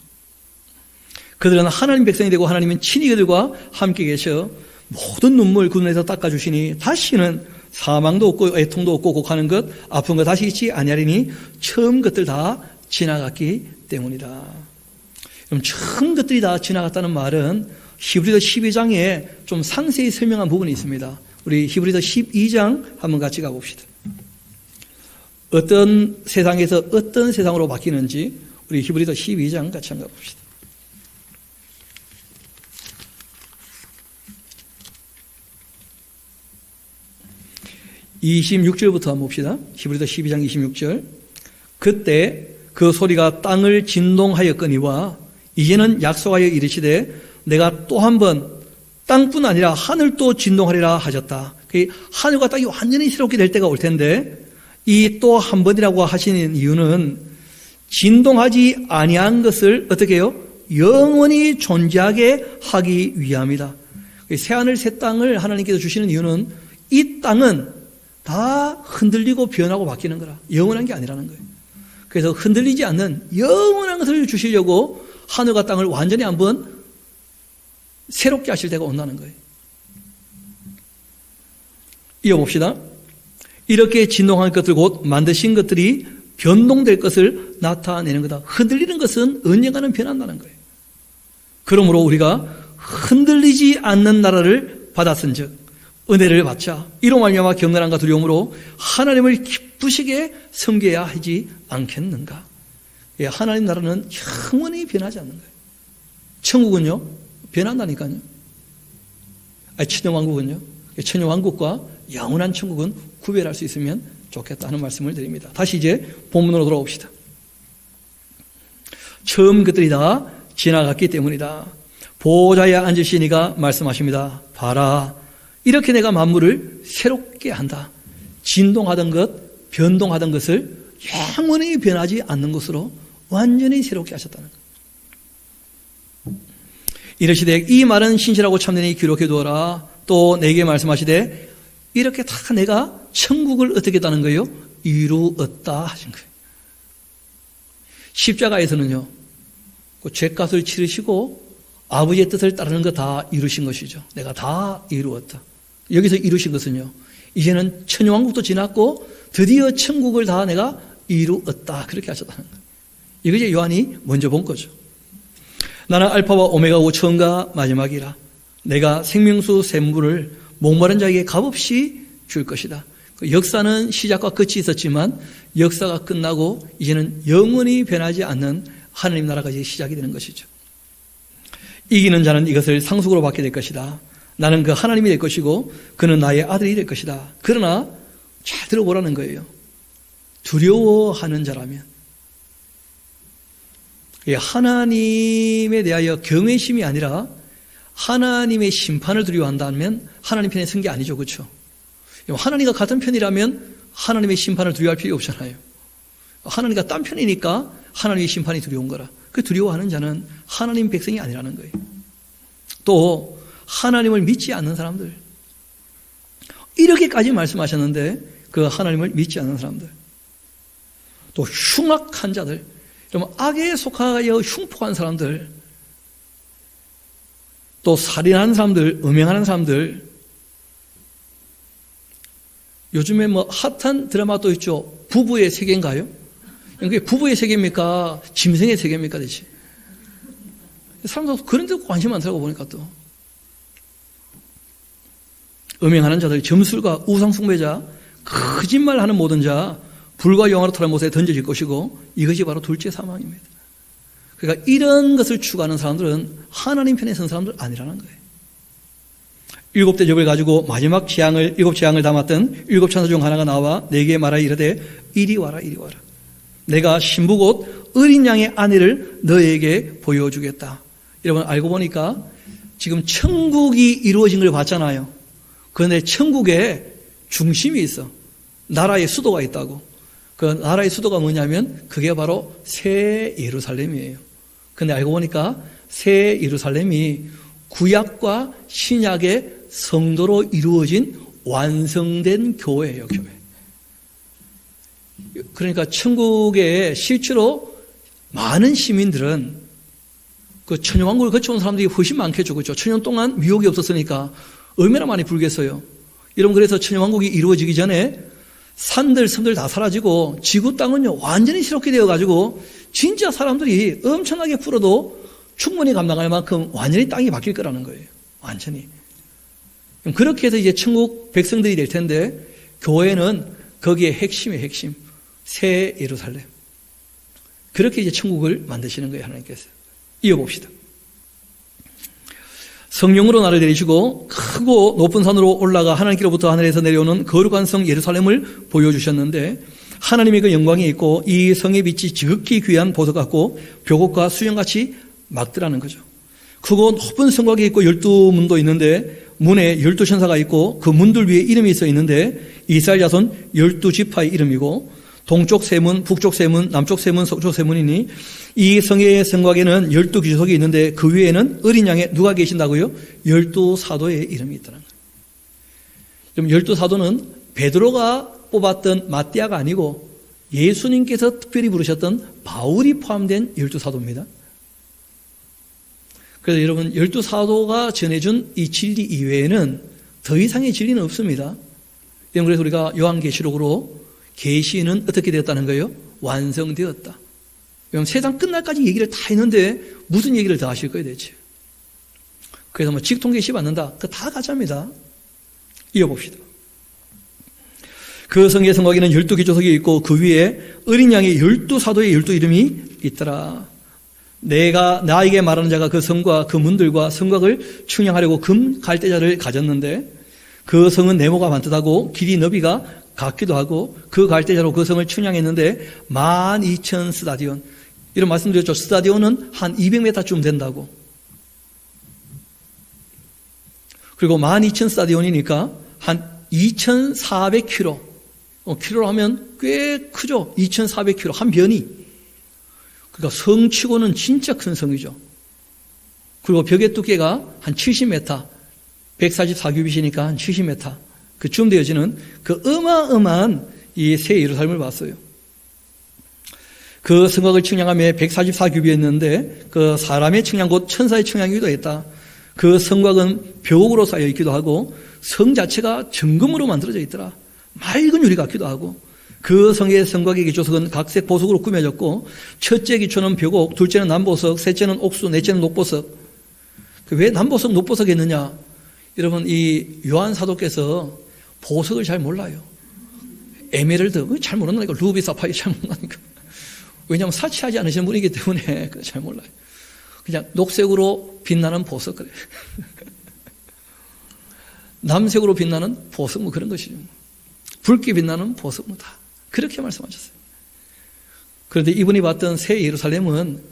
그들은 하나님 백성이 되고 하나님은 친히 그들과 함께 계셔 모든 눈물 그 눈에서 닦아주시니 다시는 사망도 없고 애통도 없고 곡하는 것 아픈 것 다시 있지 아니하리니 처음 것들 다 지나갔기 때문이다. 그럼 처음 것들이 다 지나갔다는 말은 히브리서 12장에 좀 상세히 설명한 부분이 있습니다. 우리 히브리서 12장 한번 같이 가봅시다. 어떤 세상에서 어떤 세상으로 바뀌는지 우리 히브리서 12장 같이 한번 가봅시다. 26절부터 한번 봅시다. 히브리서 12장 26절. 그때 그 소리가 땅을 진동하였거니와 이제는 약속하여 이르시되 내가 또 한 번 땅뿐 아니라 하늘도 진동하리라 하셨다. 하늘과 땅이 완전히 새롭게 될 때가 올 텐데 이 또 한 번이라고 하시는 이유는 진동하지 아니한 것을 어떻게 해요? 영원히 존재하게 하기 위함이다. 새하늘 새 땅을 하나님께서 주시는 이유는 이 땅은 다 흔들리고 변하고 바뀌는 거라. 영원한 게 아니라는 거예요. 그래서 흔들리지 않는 영원한 것을 주시려고 하늘과 땅을 완전히 한번 새롭게 하실 때가 온다는 거예요. 이어봅시다. 이렇게 진동한 것들 곧 만드신 것들이 변동될 것을 나타내는 거다. 흔들리는 것은 언젠가는 변한다는 거예요. 그러므로 우리가 흔들리지 않는 나라를 받았은 즉 은혜를 받자 이로 말미암아 경건함과 두려움으로 하나님을 기쁘시게 섬겨야 하지 않겠는가. 하나님 나라는 영원히 변하지 않는 거예요. 천국은요 변한다니까요. 천년왕국은요, 천년왕국과 영원한 천국은 구별할 수 있으면 좋겠다는 말씀을 드립니다. 다시 이제 본문으로 돌아옵시다. 처음 것들이 다 지나갔기 때문이다. 보좌에 앉으시니가 말씀하십니다. 봐라 이렇게 내가 만물을 새롭게 한다. 진동하던 것, 변동하던 것을 영원히 변하지 않는 것으로 완전히 새롭게 하셨다는 것. 이르시되 이 말은 신실하고 참되니 기록해 두어라. 또 내게 말씀하시되 이렇게 다 내가 천국을 어떻게 했다는 거예요? 이루었다 하신 거예요. 십자가에서는요, 그 죄값을 치르시고 아버지의 뜻을 따르는 거 다 이루신 것이죠. 내가 다 이루었다. 여기서 이루신 것은요, 이제는 천년왕국도 지났고 드디어 천국을 다 내가 이루었다. 그렇게 하셨다는 거예요. 이거 이제 요한이 먼저 본 거죠. 나는 알파와 오메가고 처음과 마지막이라. 내가 생명수 샘물을 목마른 자에게 값없이 줄 것이다. 역사는 시작과 끝이 있었지만 역사가 끝나고 이제는 영원히 변하지 않는 하나님 나라가 이제 시작이 되는 것이죠. 이기는 자는 이것을 상속으로 받게 될 것이다. 나는 그 하나님이 될 것이고 그는 나의 아들이 될 것이다. 그러나 잘 들어보라는 거예요. 두려워하는 자라면, 하나님에 대하여 경외심이 아니라 하나님의 심판을 두려워한다면 하나님 편에 선 게 아니죠. 그렇죠? 하나님과 같은 편이라면 하나님의 심판을 두려워할 필요 없잖아요. 하나님과 딴 편이니까 하나님의 심판이 두려운 거라. 그 두려워하는 자는 하나님 백성이 아니라는 거예요. 또 하나님을 믿지 않는 사람들, 이렇게까지 말씀하셨는데 그 하나님을 믿지 않는 사람들, 또 흉악한 자들, 좀 악에 속하여 흉폭한 사람들, 또 살인하는 사람들, 음행하는 사람들, 요즘에 핫한 드라마도 있죠. 부부의 세계인가요? 그게 부부의 세계입니까? 짐승의 세계입니까? 대체 사람들 그런 데 관심 많더라고 보니까 또 음행하는 자들, 점술가, 우상숭배자, 거짓말하는 모든 자, 불과 영화로 털은 못에 던져질 것이고 이것이 바로 둘째 사망입니다. 그러니까 이런 것을 추구하는 사람들은 하나님 편에 선 사람들 아니라는 거예요. 7 대접을 가지고 마지막 재앙을 7 재앙을 담았던 7 천사 중 하나가 나와 내게 말하여 이르되 이리 와라 이리 와라. 내가 신부 곧 어린 양의 아내를 너에게 보여주겠다. 여러분 알고 보니까 지금 천국이 이루어진 걸 봤잖아요. 그런데 천국에 중심이 있어. 나라의 수도가 있다고. 그 나라의 수도가 뭐냐면 그게 바로 새 예루살렘이에요. 그런데 알고 보니까 새 예루살렘이 구약과 신약의 성도로 이루어진 완성된 교회예요, 교회. 그러니까 천국에 실제로 많은 시민들은 그 천년왕국을 거쳐온 사람들이 훨씬 많겠죠, 그렇죠? 천년 동안 미혹이 없었으니까 얼마나 많이 불겠어요. 여러분, 그래서 천년왕국이 이루어지기 전에 산들, 섬들 다 사라지고 지구 땅은요 완전히 새롭게 되어가지고 진짜 사람들이 엄청나게 풀어도 충분히 감당할 만큼 완전히 땅이 바뀔 거라는 거예요. 완전히. 그렇게 해서 이제 천국 백성들이 될 텐데 교회는 거기에 핵심의 핵심. 새 예루살렘. 그렇게 이제 천국을 만드시는 거예요, 하나님께서. 이어봅시다. 성령으로 나를 내리시고 크고 높은 산으로 올라가 하나님께로부터 하늘에서 내려오는 거룩한 성 예루살렘을 보여주셨는데 하나님의 그 영광이 있고 이 성의 빛이 지극히 귀한 보석 같고 벽옥과 수정같이 막더라는 거죠. 크고 높은 성곽이 있고 12문도 있는데 문에 12천사가 있고 그 문들 위에 이름이 써 있는데 이스라엘 자손 12지파의 이름이고 동쪽 세문, 북쪽 세문, 남쪽 세문, 서쪽 세문이니 이 성의 성곽에는 12귀족이 있는데 그 위에는 어린 양에 누가 계신다고요? 12사도의 이름이 있다는 거예요. 그럼 12사도는 베드로가 뽑았던 마띠아가 아니고 예수님께서 특별히 부르셨던 바울이 포함된 12사도입니다. 그래서 여러분 12사도가 전해준 이 진리 이외에는 더 이상의 진리는 없습니다. 그래서 우리가 요한계시록으로 계시는 어떻게 되었다는 거예요? 완성되었다. 세상 끝날까지 얘기를 다 했는데 무슨 얘기를 더 하실 거예요 대체? 그래서 직통계시 받는다. 그거 다 가짜입니다. 이어봅시다. 그 성의 성곽에는 12귀족이 있고 그 위에 어린 양의 12사도의 12이름이 있더라. 내가 나에게 말하는 자가 그 성과 그 문들과 성곽을 측량하려고 금 갈대자를 가졌는데 그 성은 네모가 반듯하고 길이 너비가 같기도 하고 그 갈대자로 그 성을 측량했는데 12,000 스타디온. 이런 말씀드렸죠. 스타디온은 한 200m쯤 된다고. 그리고 12,000 스타디온이니까 한 2,400km. 킬로로 하면 꽤 크죠. 2,400km 한 변이. 그러니까 성치고는 진짜 큰 성이죠. 그리고 벽의 두께가 한 70m, 144규빗이니까 한 70m. 그쯤 되어지는 그 어마어마한 이 새 예루살렘을 봤어요. 그 성곽을 측량하며 144규빗이었는데 그 사람의 측량 곧 천사의 측량이기도 했다. 그 성곽은 벽으로 쌓여 있기도 하고 성 자체가 정금으로 만들어져 있더라. 맑은 유리 같기도 하고 그 성의 성곽의 기초석은 각색 보석으로 꾸며졌고 첫째 기초는 벽옥, 둘째는 남보석, 셋째는 옥수, 넷째는 녹보석. 왜 남보석, 녹보석 했느냐? 여러분 이 요한 사도께서 보석을 잘 몰라요. 에메랄드 잘 모른다니까. 루비, 사파이 잘 모른다니까. 왜냐하면 사치하지 않으신 분이기 때문에 잘 몰라요. 그냥 녹색으로 빛나는 보석 그래. 남색으로 빛나는 보석 뭐 그런 것이죠. 붉게 빛나는 보석 뭐 다 그렇게 말씀하셨어요. 그런데 이분이 봤던 새 예루살렘은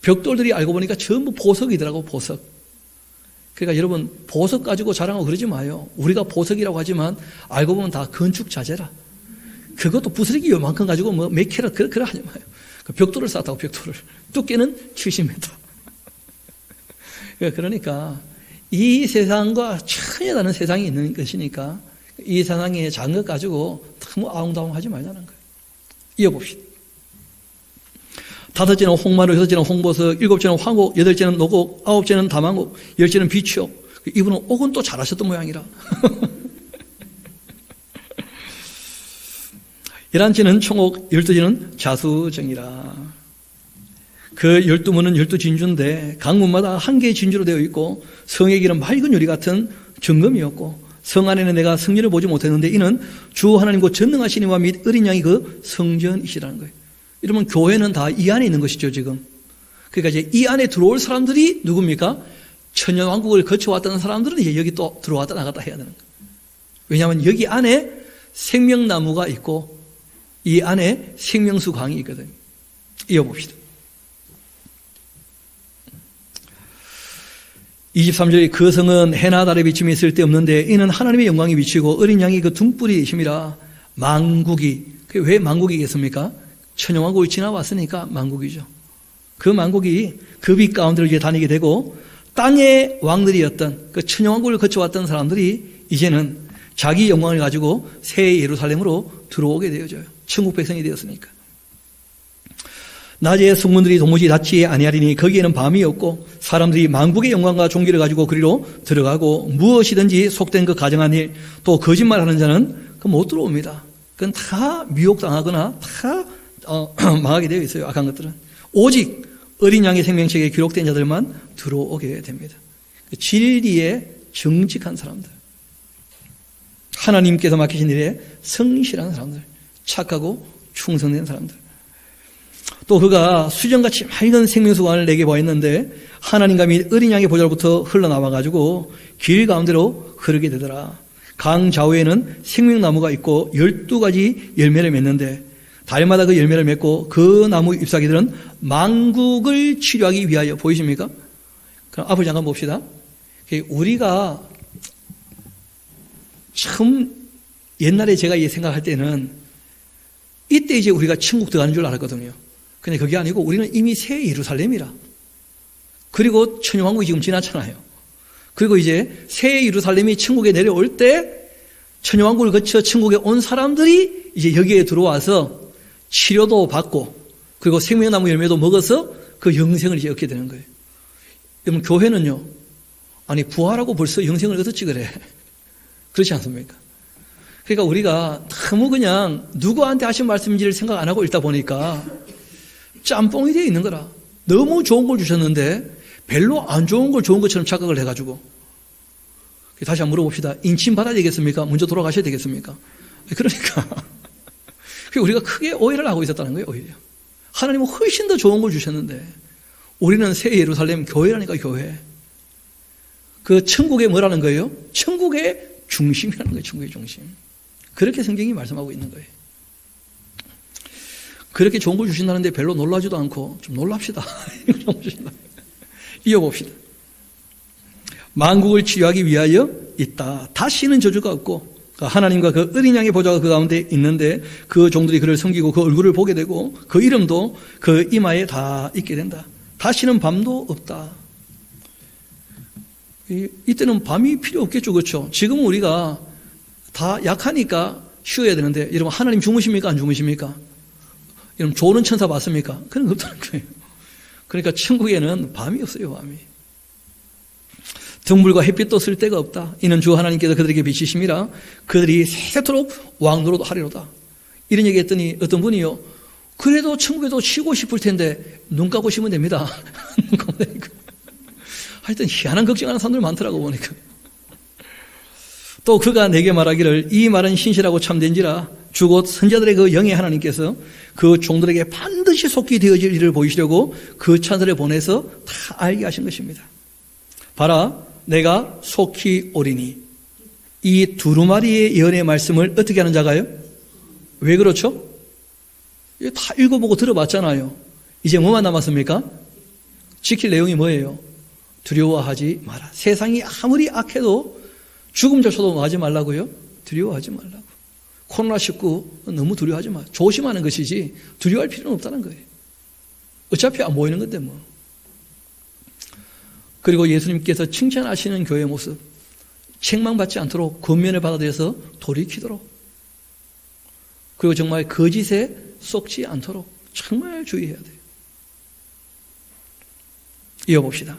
벽돌들이 알고 보니까 전부 보석이더라고. 보석. 그러니까 여러분 보석 가지고 자랑하고 그러지 마요. 우리가 보석이라고 하지만 알고 보면 다 건축 자재라. 그것도 부스러기 요만큼 가지고 뭐 몇 캐럿 그래 하지 마요. 그 벽돌을 쌓았다고. 벽돌을. 두께는 70m. 그러니까 이 세상과 전혀 다른 세상이 있는 것이니까 이 세상의 작은 것 가지고 너무 아웅다웅하지 말자는 거예요. 이어봅시다. 5째는 홍마루, 6째는 홍보석, 7째는 황옥, 8째는 노곡, 9째는 다망옥, 10째는 비추옥. 이분은 옥은 또 잘하셨던 모양이라. 11째는 총옥, 12째는 자수정이라. 그 12문은 12진주인데 강문마다 한 개의 진주로 되어 있고 성의 길은 맑은 유리 같은 정금이었고 성 안에는 내가 성전을 보지 못했는데 이는 주 하나님 곧 전능하신 이와 및 어린 양이 그 성전이시라는 거예요. 이러면 교회는 다 이 안에 있는 것이죠, 지금. 그러니까 이제 이 안에 들어올 사람들이 누굽니까? 천년왕국을 거쳐왔던 사람들은 이제 여기 또 들어왔다 나갔다 해야 되는 거예요. 왜냐하면 여기 안에 생명나무가 있고 이 안에 생명수 강이 있거든요. 이어봅시다. 23절에 그 성은 해나 달의 비침이 쓸데없는데 이는 하나님의 영광이 비치고 어린 양이 그 등불이심이라. 만국이, 왜 만국이겠습니까? 천년왕국을 지나왔으니까 만국이죠. 그 만국이 그 빛 가운데를 이제 다니게 되고 땅의 왕들이었던 그 천년왕국을 거쳐왔던 사람들이 이제는 자기 영광을 가지고 새 예루살렘으로 들어오게 되어져요. 천국 백성이 되었으니까. 낮에 성문들이 도무지 닫지 아니하리니 거기에는 밤이 없고 사람들이 만국의 영광과 존귀를 가지고 그리로 들어가고 무엇이든지 속된 그 가정한 일 또 거짓말하는 자는 그 못 들어옵니다. 그건 다 미혹당하거나 다 망하게 되어 있어요. 악한 것들은. 오직 어린 양의 생명책에 기록된 자들만 들어오게 됩니다. 진리에 정직한 사람들, 하나님께서 맡기신 일에 성실한 사람들, 착하고 충성된 사람들. 또 그가 수정같이 맑은 생명수관을 내게 보였는데 하나님과 및 어린 양의 보좌로부터 흘러나와가지고 길 가운데로 흐르게 되더라. 강 좌우에는 생명나무가 있고 12가지 열매를 맺는데 달마다 그 열매를 맺고 그 나무 잎사귀들은 만국을 치료하기 위하여. 보이십니까? 그럼 앞을 잠깐 봅시다. 우리가 참 옛날에 제가 이 생각할 때는 이때 이제 우리가 천국 들어가는 줄 알았거든요. 근데 그게 아니고 우리는 이미 새 예루살렘이라. 그리고 천년왕국이 지금 지났잖아요. 그리고 이제 새 예루살렘이 천국에 내려올 때 천년왕국을 거쳐 천국에 온 사람들이 이제 여기에 들어와서 치료도 받고 그리고 생명나무 열매도 먹어서 그 영생을 이제 얻게 되는 거예요. 여러분, 교회는요, 아니 부활하고 벌써 영생을 얻었지 그래. 그렇지 않습니까? 그러니까 우리가 너무 그냥 누구한테 하신 말씀인지를 생각 안 하고 읽다 보니까 짬뽕이 되어 있는 거라. 너무 좋은 걸 주셨는데 별로 안 좋은 걸 좋은 것처럼 착각을 해가지고. 다시 한번 물어봅시다. 인침받아야 되겠습니까? 먼저 돌아가셔야 되겠습니까? 그러니까 우리가 크게 오해를 하고 있었다는 거예요. 오히려 하나님은 훨씬 더 좋은 걸 주셨는데 우리는 새 예루살렘 교회라니까. 교회. 그 천국의 뭐라는 거예요? 천국의 중심이라는 거예요. 천국의 중심. 그렇게 성경이 말씀하고 있는 거예요. 그렇게 좋은 걸 주신다는데 별로 놀라지도 않고 좀 놀랍시다. 이어봅시다. 만국을 치유하기 위하여 있다. 다시는 저주가 없고 하나님과 그 어린 양의 보좌가 그 가운데 있는데 그 종들이 그를 섬기고 그 얼굴을 보게 되고 그 이름도 그 이마에 다 있게 된다. 다시는 밤도 없다. 이때는 밤이 필요 없겠죠. 그렇죠? 지금 우리가 다 약하니까 쉬어야 되는데 여러분, 하나님 주무십니까? 안 주무십니까? 여러분, 조는 천사 봤습니까? 그런 거 없다는 거예요. 그러니까 천국에는 밤이 없어요. 밤이. 등불과 햇빛도 쓸 데가 없다. 이는 주 하나님께서 그들에게 비치심이라 그들이 세세토록 왕노릇 하리로다. 이런 얘기 했더니 어떤 분이요, 그래도 천국에도 쉬고 싶을 텐데 눈 감고 쉬면 됩니다. 눈 감고 되니까. 하여튼 희한한 걱정하는 사람들 많더라고 보니까. 또 그가 내게 말하기를 이 말은 신실하고 참된지라 주 곧 선자들의 그 영의 하나님께서 그 종들에게 반드시 속히 되어질 일을 보이시려고 그 천사를 보내서 다 알게 하신 것입니다. 봐라, 내가 속히 오리니. 이 두루마리의 예언의 말씀을 어떻게 하는 자가요? 왜 그렇죠? 다 읽어보고 들어봤잖아요. 이제 뭐만 남았습니까? 지킬 내용이 뭐예요? 두려워하지 마라. 세상이 아무리 악해도 죽음조차도 하지 말라고요? 두려워하지 말라고. 코로나19 너무 두려워하지 마. 조심하는 것이지 두려워할 필요는 없다는 거예요. 어차피 안 보이는 건데 뭐. 그리고 예수님께서 칭찬하시는 교회의 모습, 책망받지 않도록 권면을 받아들여서 돌이키도록, 그리고 정말 거짓에 속지 않도록 정말 주의해야 돼요. 이어봅시다.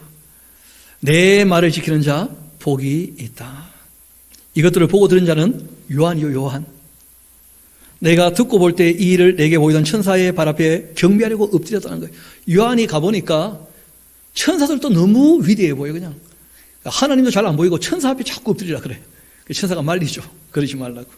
내 말을 지키는 자 복이 있다. 이것들을 보고 들은 자는 요한이요, 요한. 내가 듣고 볼 때 이 일을 내게 보이던 천사의 발 앞에 경배하려고 엎드렸다는 거예요. 요한이 가보니까 천사들도 너무 위대해 보여요, 그냥. 하나님도 잘 안 보이고 천사 앞에 자꾸 엎드리라 그래. 천사가 말리죠. 그러지 말라고.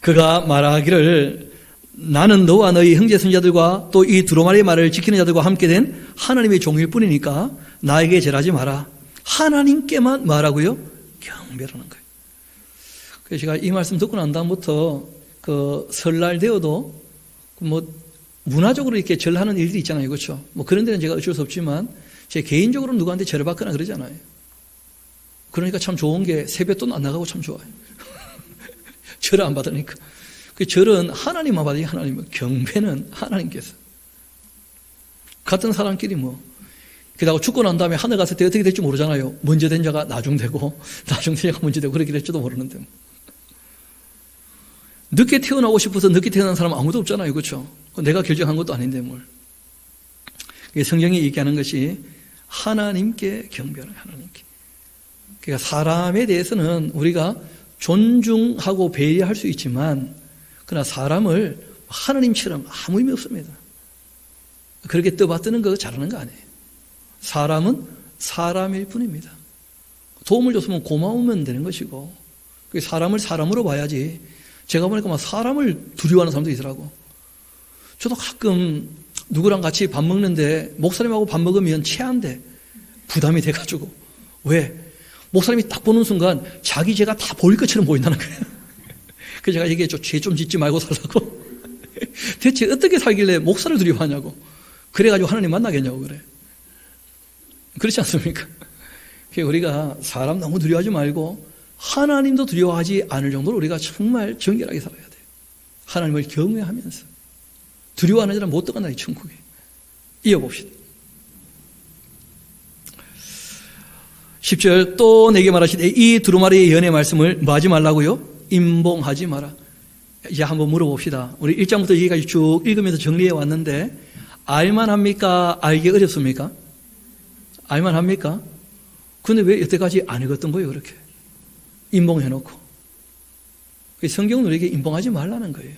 그가 말하기를 나는 너와 너희 형제 선자들과 또 이 두루마리의 말을 지키는 자들과 함께 된 하나님의 종일 뿐이니까 나에게 절하지 마라. 하나님께만 말하고요. 경배라는 거예요. 그래서 제가 이 말씀 듣고 난 다음부터 그 설날 되어도 뭐 문화적으로 이렇게 절하는 일들이 있잖아요. 그렇죠? 뭐 그런 데는 제가 어쩔 수 없지만 제 개인적으로 누구한테 절을 받거나 그러잖아요. 그러니까 참 좋은 게 세뱃돈 안 나가고 참 좋아요. 절을 안 받으니까. 그 절은 하나님만 받아요. 하나님은. 경배는 하나님께서. 같은 사람끼리 뭐. 게다가 죽고 난 다음에 하늘 갔을 때 어떻게 될지 모르잖아요. 먼저 된 자가 나중되고 나중된 자가 먼저 되고 그렇게 될지도 모르는데. 늦게 태어나고 싶어서 늦게 태어난 사람 아무도 없잖아요. 그렇죠? 내가 결정한 것도 아닌데 뭘. 성경이 얘기하는 것이 하나님께 경배하는 하나님께. 그러니까 사람에 대해서는 우리가 존중하고 배려할 수 있지만 그러나 사람을 하나님처럼 아무 의미 없습니다. 그렇게 떠받드는 거 잘하는 거 아니에요. 사람은 사람일 뿐입니다. 도움을 줬으면 고마우면 되는 것이고 사람을 사람으로 봐야지. 제가 보니까 막 사람을 두려워하는 사람도 있더라고. 저도 가끔 누구랑 같이 밥 먹는데 목사님하고 밥 먹으면 체한데 부담이 돼가지고. 왜? 목사님이 딱 보는 순간 자기 죄가 다 보일 것처럼 보인다는 거예요. 그래서 제가 얘기했죠. 죄 좀 짓지 말고 살라고. 대체 어떻게 살길래 목사를 두려워하냐고. 그래가지고 하나님 만나겠냐고 그래. 그렇지 않습니까? 우리가 사람 너무 두려워하지 말고 하나님도 두려워하지 않을 정도로 우리가 정말 정결하게 살아야 돼요. 하나님을 경외하면서. 두려워하는 자는 못 들어간다, 이 천국에. 이어봅시다. 10절 또 내게 말하시되 이 두루마리의 연의 말씀을 뭐 하지 말라고요? 임봉하지 마라. 이제 한번 물어봅시다. 우리 1장부터 여기까지 쭉 읽으면서 정리해 왔는데 알만합니까? 알기 어렵습니까? 알만합니까? 근데 왜 여태까지 안 읽었던 거예요, 그렇게? 임봉해놓고. 성경은 우리에게 임봉하지 말라는 거예요.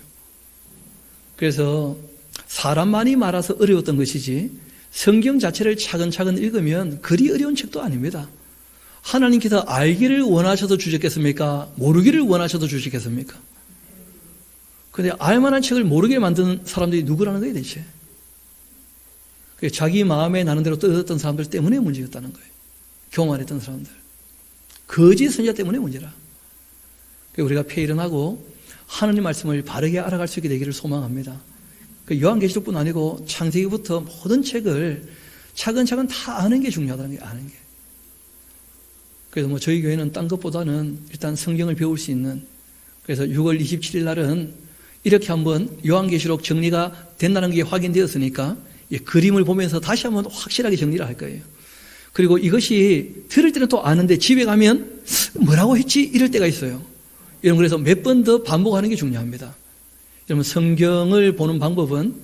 그래서 사람만이 말아서 어려웠던 것이지 성경 자체를 차근차근 읽으면 그리 어려운 책도 아닙니다. 하나님께서 알기를 원하셔서 주셨겠습니까? 모르기를 원하셔서 주셨겠습니까? 그런데 알만한 책을 모르게 만드는 사람들이 누구라는 거예요, 대체? 자기 마음에 나는 대로 떠들었던 사람들 때문에 문제였다는 거예요. 교만했던 사람들. 거짓 선지자 때문에 문제라. 우리가 폐일은하고 하나님 말씀을 바르게 알아갈 수 있게 되기를 소망합니다. 요한계시록뿐 아니고 창세기부터 모든 책을 차근차근 다 아는 게 중요하다는 게 아는 게. 그래서 뭐 저희 교회는 딴 것보다는 일단 성경을 배울 수 있는, 그래서 6월 27일 날은 이렇게 한번 요한계시록 정리가 된다는 게 확인되었으니까 그림을 보면서 다시 한번 확실하게 정리를 할 거예요. 그리고 이것이 들을 때는 또 아는데 집에 가면 뭐라고 했지? 이럴 때가 있어요. 여러분, 그래서 몇 번 더 반복하는 게 중요합니다. 여러분, 성경을 보는 방법은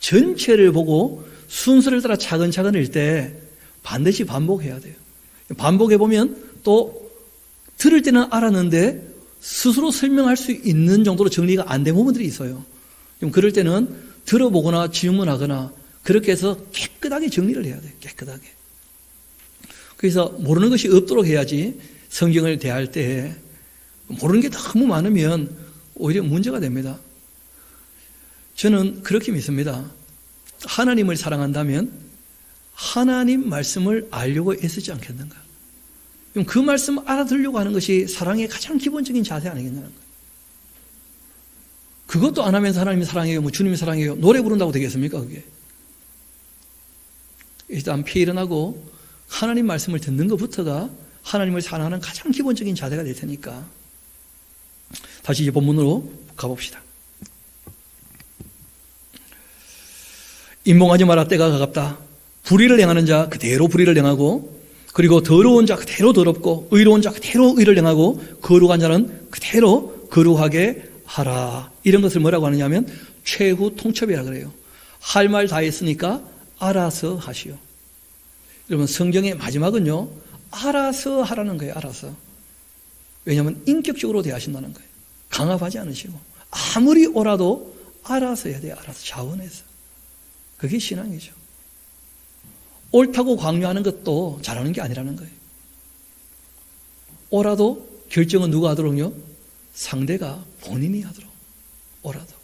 전체를 보고 순서를 따라 차근차근 읽을 때 반드시 반복해야 돼요. 반복해보면 또 들을 때는 알았는데 스스로 설명할 수 있는 정도로 정리가 안 된 부분들이 있어요. 그럴 때는 들어보거나 질문하거나 그렇게 해서 깨끗하게 정리를 해야 돼요. 깨끗하게. 그래서 모르는 것이 없도록 해야지 성경을 대할 때 모르는 게 너무 많으면 오히려 문제가 됩니다. 저는 그렇게 믿습니다. 하나님을 사랑한다면 하나님 말씀을 알려고 애쓰지 않겠는가? 그 말씀 알아들으려고 하는 것이 사랑의 가장 기본적인 자세 아니겠냐는 거예요. 그것도 안 하면서 하나님이 사랑해요, 뭐 주님이 사랑해요, 노래 부른다고 되겠습니까, 그게? 일단 피일은하고 하나님 말씀을 듣는 것부터가 하나님을 사랑하는 가장 기본적인 자세가 될 테니까. 다시 이제 본문으로 가봅시다. 임봉하지 마라, 때가 가깝다. 불의를 행하는 자 그대로 불의를 행하고, 그리고 더러운 자 그대로 더럽고, 의로운 자 그대로 의를 행하고, 거룩한 자는 그대로 거룩하게 하라. 이런 것을 뭐라고 하느냐 하면 최후 통첩이라 그래요. 할 말 다 했으니까 알아서 하시오. 여러분, 성경의 마지막은요, 알아서 하라는 거예요. 알아서. 왜냐하면 인격적으로 대하신다는 거예요. 강압하지 않으시고 아무리 오라도 알아서 해야 돼요. 알아서 자원해서. 그게 신앙이죠. 옳다고 강요하는 것도 잘하는 게 아니라는 거예요. 오라도 결정은 누가 하도록요? 상대가 본인이 하도록. 오라도.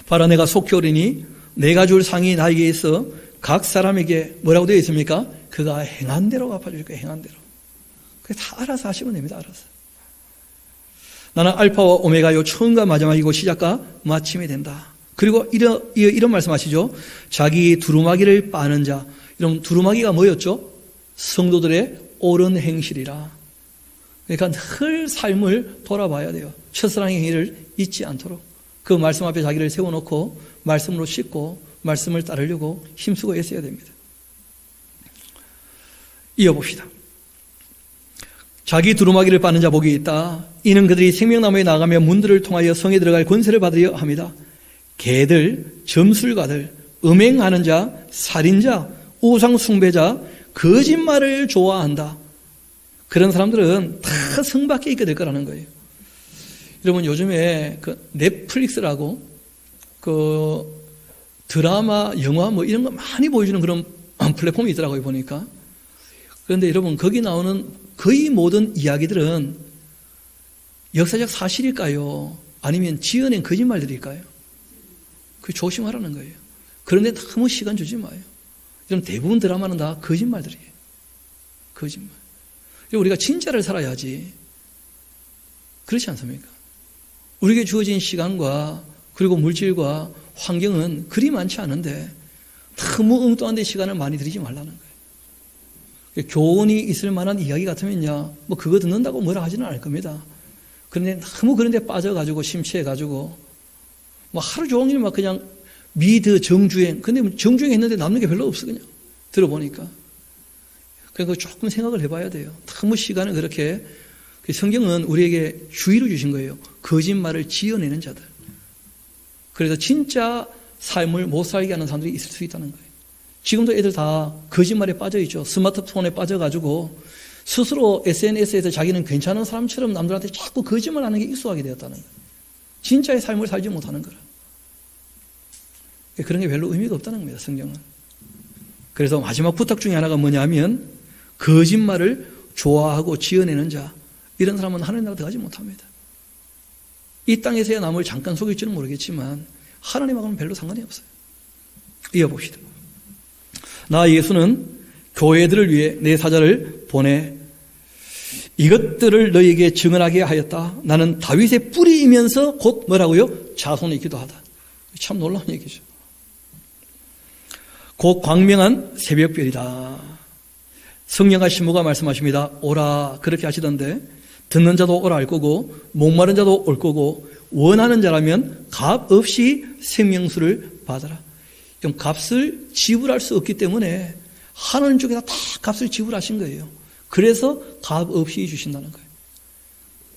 바라 내가 속히 오리니 내가 줄 상이 나에게 있어 각 사람에게 뭐라고 되어 있습니까? 그가 행한 대로 갚아줄 거예요. 행한 대로. 그게 다 알아서 하시면 됩니다. 알아서. 나는 알파와 오메가요, 처음과 마지막이고 시작과 마침이 된다. 그리고 이런 말씀하시죠. 자기 두루마기를 빠는 자. 이런 두루마기가 뭐였죠? 성도들의 옳은 행실이라. 그러니까 늘 삶을 돌아봐야 돼요. 첫사랑의 행위를 잊지 않도록. 그 말씀 앞에 자기를 세워놓고 말씀으로 씻고 말씀을 따르려고 힘쓰고 애써야 됩니다. 이어봅시다. 자기 두루마기를 빠는 자 복이 있다. 이는 그들이 생명나무에 나가며 문들을 통하여 성에 들어갈 권세를 받으려 합니다. 개들, 점술가들, 음행하는 자, 살인자, 우상 숭배자, 거짓말을 좋아한다. 그런 사람들은 다 성 밖에 있게 될 거라는 거예요. 여러분, 요즘에 그 넷플릭스라고 그 드라마, 영화 뭐 이런 거 많이 보여주는 그런 플랫폼이 있더라고요, 보니까. 그런데 여러분, 거기 나오는 거의 모든 이야기들은 역사적 사실일까요? 아니면 지어낸 거짓말들일까요? 그 조심하라는 거예요. 그런데 너무 시간 주지 마요. 여러분, 대부분 드라마는 다 거짓말들이에요. 거짓말. 우리가 진짜를 살아야지. 그렇지 않습니까? 우리에게 주어진 시간과 그리고 물질과 환경은 그리 많지 않은데 너무 엉뚱한 데 시간을 많이 들이지 말라는 거예요. 교훈이 있을 만한 이야기 같으면요, 뭐 그거 듣는다고 뭐라 하지는 않을 겁니다. 그런데 너무 그런 데 빠져가지고 심취해가지고 뭐 하루 종일 막 그냥 미드 정주행. 근데 정주행 했는데 남는 게 별로 없어, 그냥. 들어보니까. 그러니까 조금 생각을 해봐야 돼요. 너무 시간을 그렇게. 성경은 우리에게 주의를 주신 거예요. 거짓말을 지어내는 자들. 그래서 진짜 삶을 못 살게 하는 사람들이 있을 수 있다는 거예요. 지금도 애들 다 거짓말에 빠져있죠. 스마트폰에 빠져가지고 스스로 SNS에서 자기는 괜찮은 사람처럼 남들한테 자꾸 거짓말하는 게 익숙하게 되었다는 거예요. 진짜의 삶을 살지 못하는 거라. 그런 게 별로 의미가 없다는 겁니다, 성경은. 그래서 마지막 부탁 중에 하나가 뭐냐면 거짓말을 좋아하고 지어내는 자, 이런 사람은 하나님 나라 들어가지 못합니다. 이 땅에서야 남을 잠깐 속일지는 모르겠지만 하나님하고는 별로 상관이 없어요. 이어봅시다. 나 예수는 교회들을 위해 내 사자를 보내 이것들을 너희에게 증언하게 하였다. 나는 다윗의 뿌리이면서 곧 뭐라고요? 자손이기도 하다. 참 놀라운 얘기죠. 곧 광명한 새벽별이다. 성령과 신부가 말씀하십니다. 오라 그렇게 하시던데 듣는 자도 오라 할 거고 목마른 자도 올 거고 원하는 자라면 값 없이 생명수를 받아라. 좀 값을 지불할 수 없기 때문에 하나님 쪽에다 다 값을 지불하신 거예요. 그래서 값 없이 주신다는 거예요.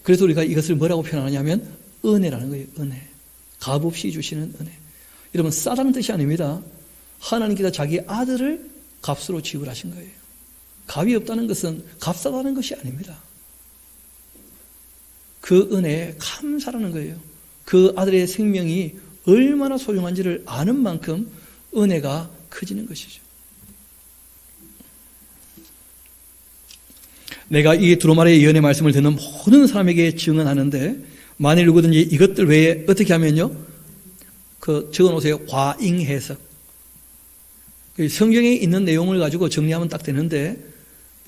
그래서 우리가 이것을 뭐라고 표현하냐면 은혜라는 거예요. 은혜. 값 없이 주시는 은혜. 여러분, 싸다는 뜻이 아닙니다. 하나님께서 자기 아들을 값으로 지불하신 거예요. 값이 없다는 것은 값싸다는 것이 아닙니다. 그 은혜에 감사라는 거예요. 그 아들의 생명이 얼마나 소중한지를 아는 만큼 은혜가 커지는 것이죠. 내가 이 두루마리의 예언의 말씀을 듣는 모든 사람에게 증언하는데 만일 누구든지 이것들 외에 어떻게 하면요? 적어놓으세요. 과잉 해석. 성경에 있는 내용을 가지고 정리하면 딱 되는데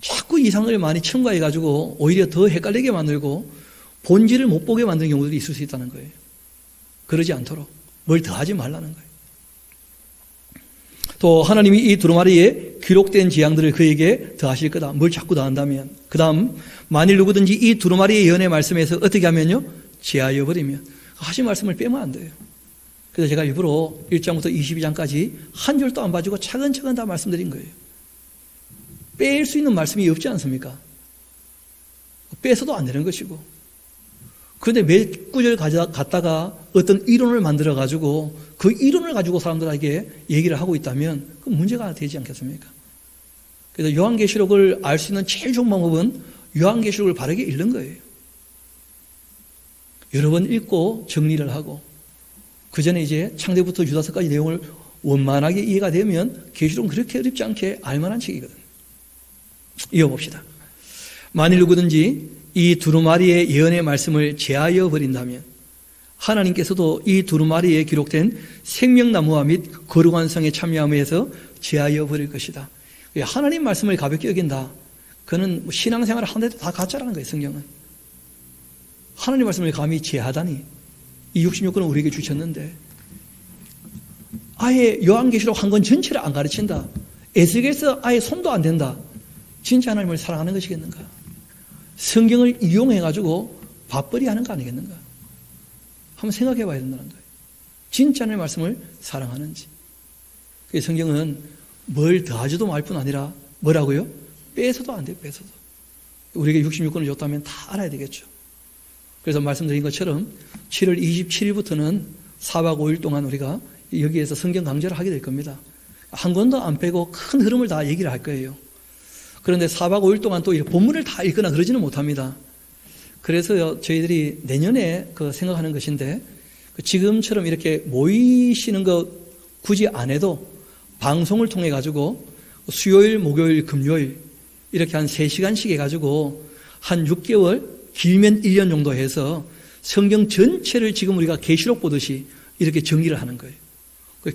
자꾸 이상을 많이 첨가해가지고 오히려 더 헷갈리게 만들고 본질을 못 보게 만드는 경우들이 있을 수 있다는 거예요. 그러지 않도록 뭘 더하지 말라는 거예요. 또 하나님이 이 두루마리에 기록된 재앙들을 그에게 더하실 거다. 뭘 자꾸 더한다면. 그 다음 만일 누구든지 이 두루마리의 예언의 말씀에서 어떻게 하면요? 제하여 버리면. 하신 말씀을 빼면 안 돼요. 그래서 제가 일부러 1장부터 22장까지 한 줄도 안 빠지고 차근차근 다 말씀드린 거예요. 뺄 수 있는 말씀이 없지 않습니까? 빼서도 안 되는 것이고. 그런데 몇 구절 갖다가 어떤 이론을 만들어가지고 그 그 이론을 가지고 사람들에게 얘기를 하고 있다면 그 문제가 되지 않겠습니까? 그래서 요한계시록을 알 수 있는 제일 좋은 방법은 요한계시록을 바르게 읽는 거예요. 여러 번 읽고 정리를 하고 그 전에 이제 창세부터 유다서까지 내용을 원만하게 이해가 되면 계시록은 그렇게 어렵지 않게 알만한 책이거든요. 이어봅시다. 만일 누구든지 이 두루마리의 예언의 말씀을 제하여 버린다면 하나님께서도 이 두루마리에 기록된 생명나무와 및 거룩한 성에 참여함에서 제하여 버릴 것이다. 하나님 말씀을 가볍게 여긴다. 그는 신앙생활을 하는데도 다 가짜라는 거예요. 성경은. 하나님 말씀을 감히 제하다니. 이 66권은 우리에게 주셨는데 아예 요한계시록 한 권 전체를 안 가르친다. 에스겔서 아예 손도 안 댄다. 진짜 하나님을 사랑하는 것이겠는가? 성경을 이용해가지고 밥벌이 하는 거 아니겠는가? 한번 생각해 봐야 된다는 거예요. 진짜 하나님의 말씀을 사랑하는지. 성경은 뭘 더하지도 말 뿐 아니라 뭐라고요? 빼서도 안 돼요. 빼서도. 우리에게 66권을 줬다면 다 알아야 되겠죠. 그래서 말씀드린 것처럼 7월 27일부터는 4박 5일 동안 우리가 여기에서 성경 강좌를 하게 될 겁니다. 한 권도 안 빼고 큰 흐름을 다 얘기를 할 거예요. 그런데 4박 5일 동안 또 본문을 다 읽거나 그러지는 못합니다. 그래서 저희들이 내년에 생각하는 것인데 지금처럼 이렇게 모이시는 거 굳이 안 해도 방송을 통해 가지고 수요일, 목요일, 금요일 이렇게 한 3시간씩 해가지고 한 6개월 길면 1년 정도 해서 성경 전체를 지금 우리가 계시록 보듯이 이렇게 정리를 하는 거예요.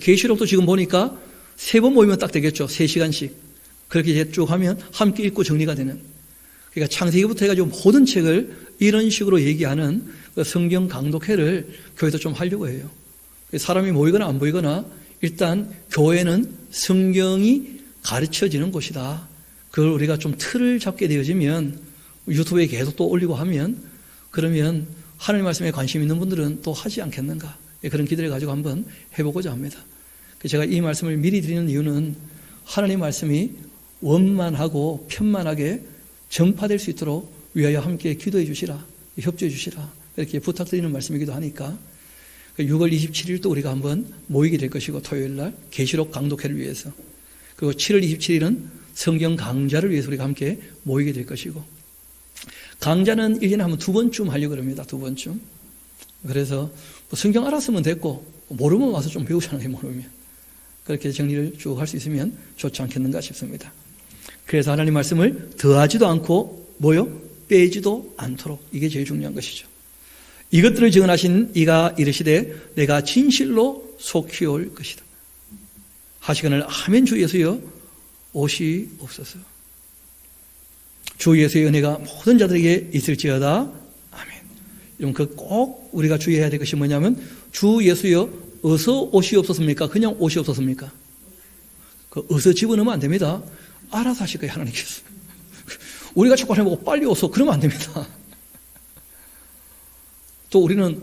계시록도 지금 보니까 3번 모이면 딱 되겠죠. 3시간씩. 그렇게 이제 쭉 하면 함께 읽고 정리가 되는. 그러니까 창세기부터 해가지고 모든 책을 이런 식으로 얘기하는 성경 강독회를 교회에서 좀 하려고 해요. 사람이 모이거나 안 모이거나 일단 교회는 성경이 가르쳐지는 곳이다. 그걸 우리가 좀 틀을 잡게 되어지면 유튜브에 계속 또 올리고 하면 그러면 하나님 말씀에 관심 있는 분들은 또 하지 않겠는가. 그런 기대를 가지고 한번 해보고자 합니다. 제가 이 말씀을 미리 드리는 이유는 하나님 말씀이 원만하고 편만하게 전파될 수 있도록 위하여 함께 기도해 주시라, 협조해 주시라 이렇게 부탁드리는 말씀이기도 하니까 6월 27일도 우리가 한번 모이게 될 것이고 토요일날 계시록 강독회를 위해서 그리고 7월 27일은 성경 강좌를 위해서 우리가 함께 모이게 될 것이고 강좌는 1년에 한번 2번쯤 하려고 합니다. 2번쯤. 그래서 성경 알았으면 됐고 모르면 와서 좀 배우잖아요. 모르면. 그렇게 정리를 쭉 할 수 있으면 좋지 않겠는가 싶습니다. 그래서 하나님 말씀을 더하지도 않고 빼지도 않도록 이게 제일 중요한 것이죠. 이것들을 증언하신 이가 이르시되 내가 진실로 속히 올 것이다. 하시거늘 아멘 주 예수여 옷이 없어서 주 예수의 은혜가 모든 자들에게 있을지어다. 아멘. 여러분 꼭 우리가 주의해야 될 것이 뭐냐면 주 예수여 어서 옷이 없었습니까? 그냥 옷이 없었습니까? 어서 집어넣으면 안 됩니다. 알아서 하실 거예요. 하나님께서. 우리가 자꾸 해보고 빨리 오소 그러면 안 됩니다. 또 우리는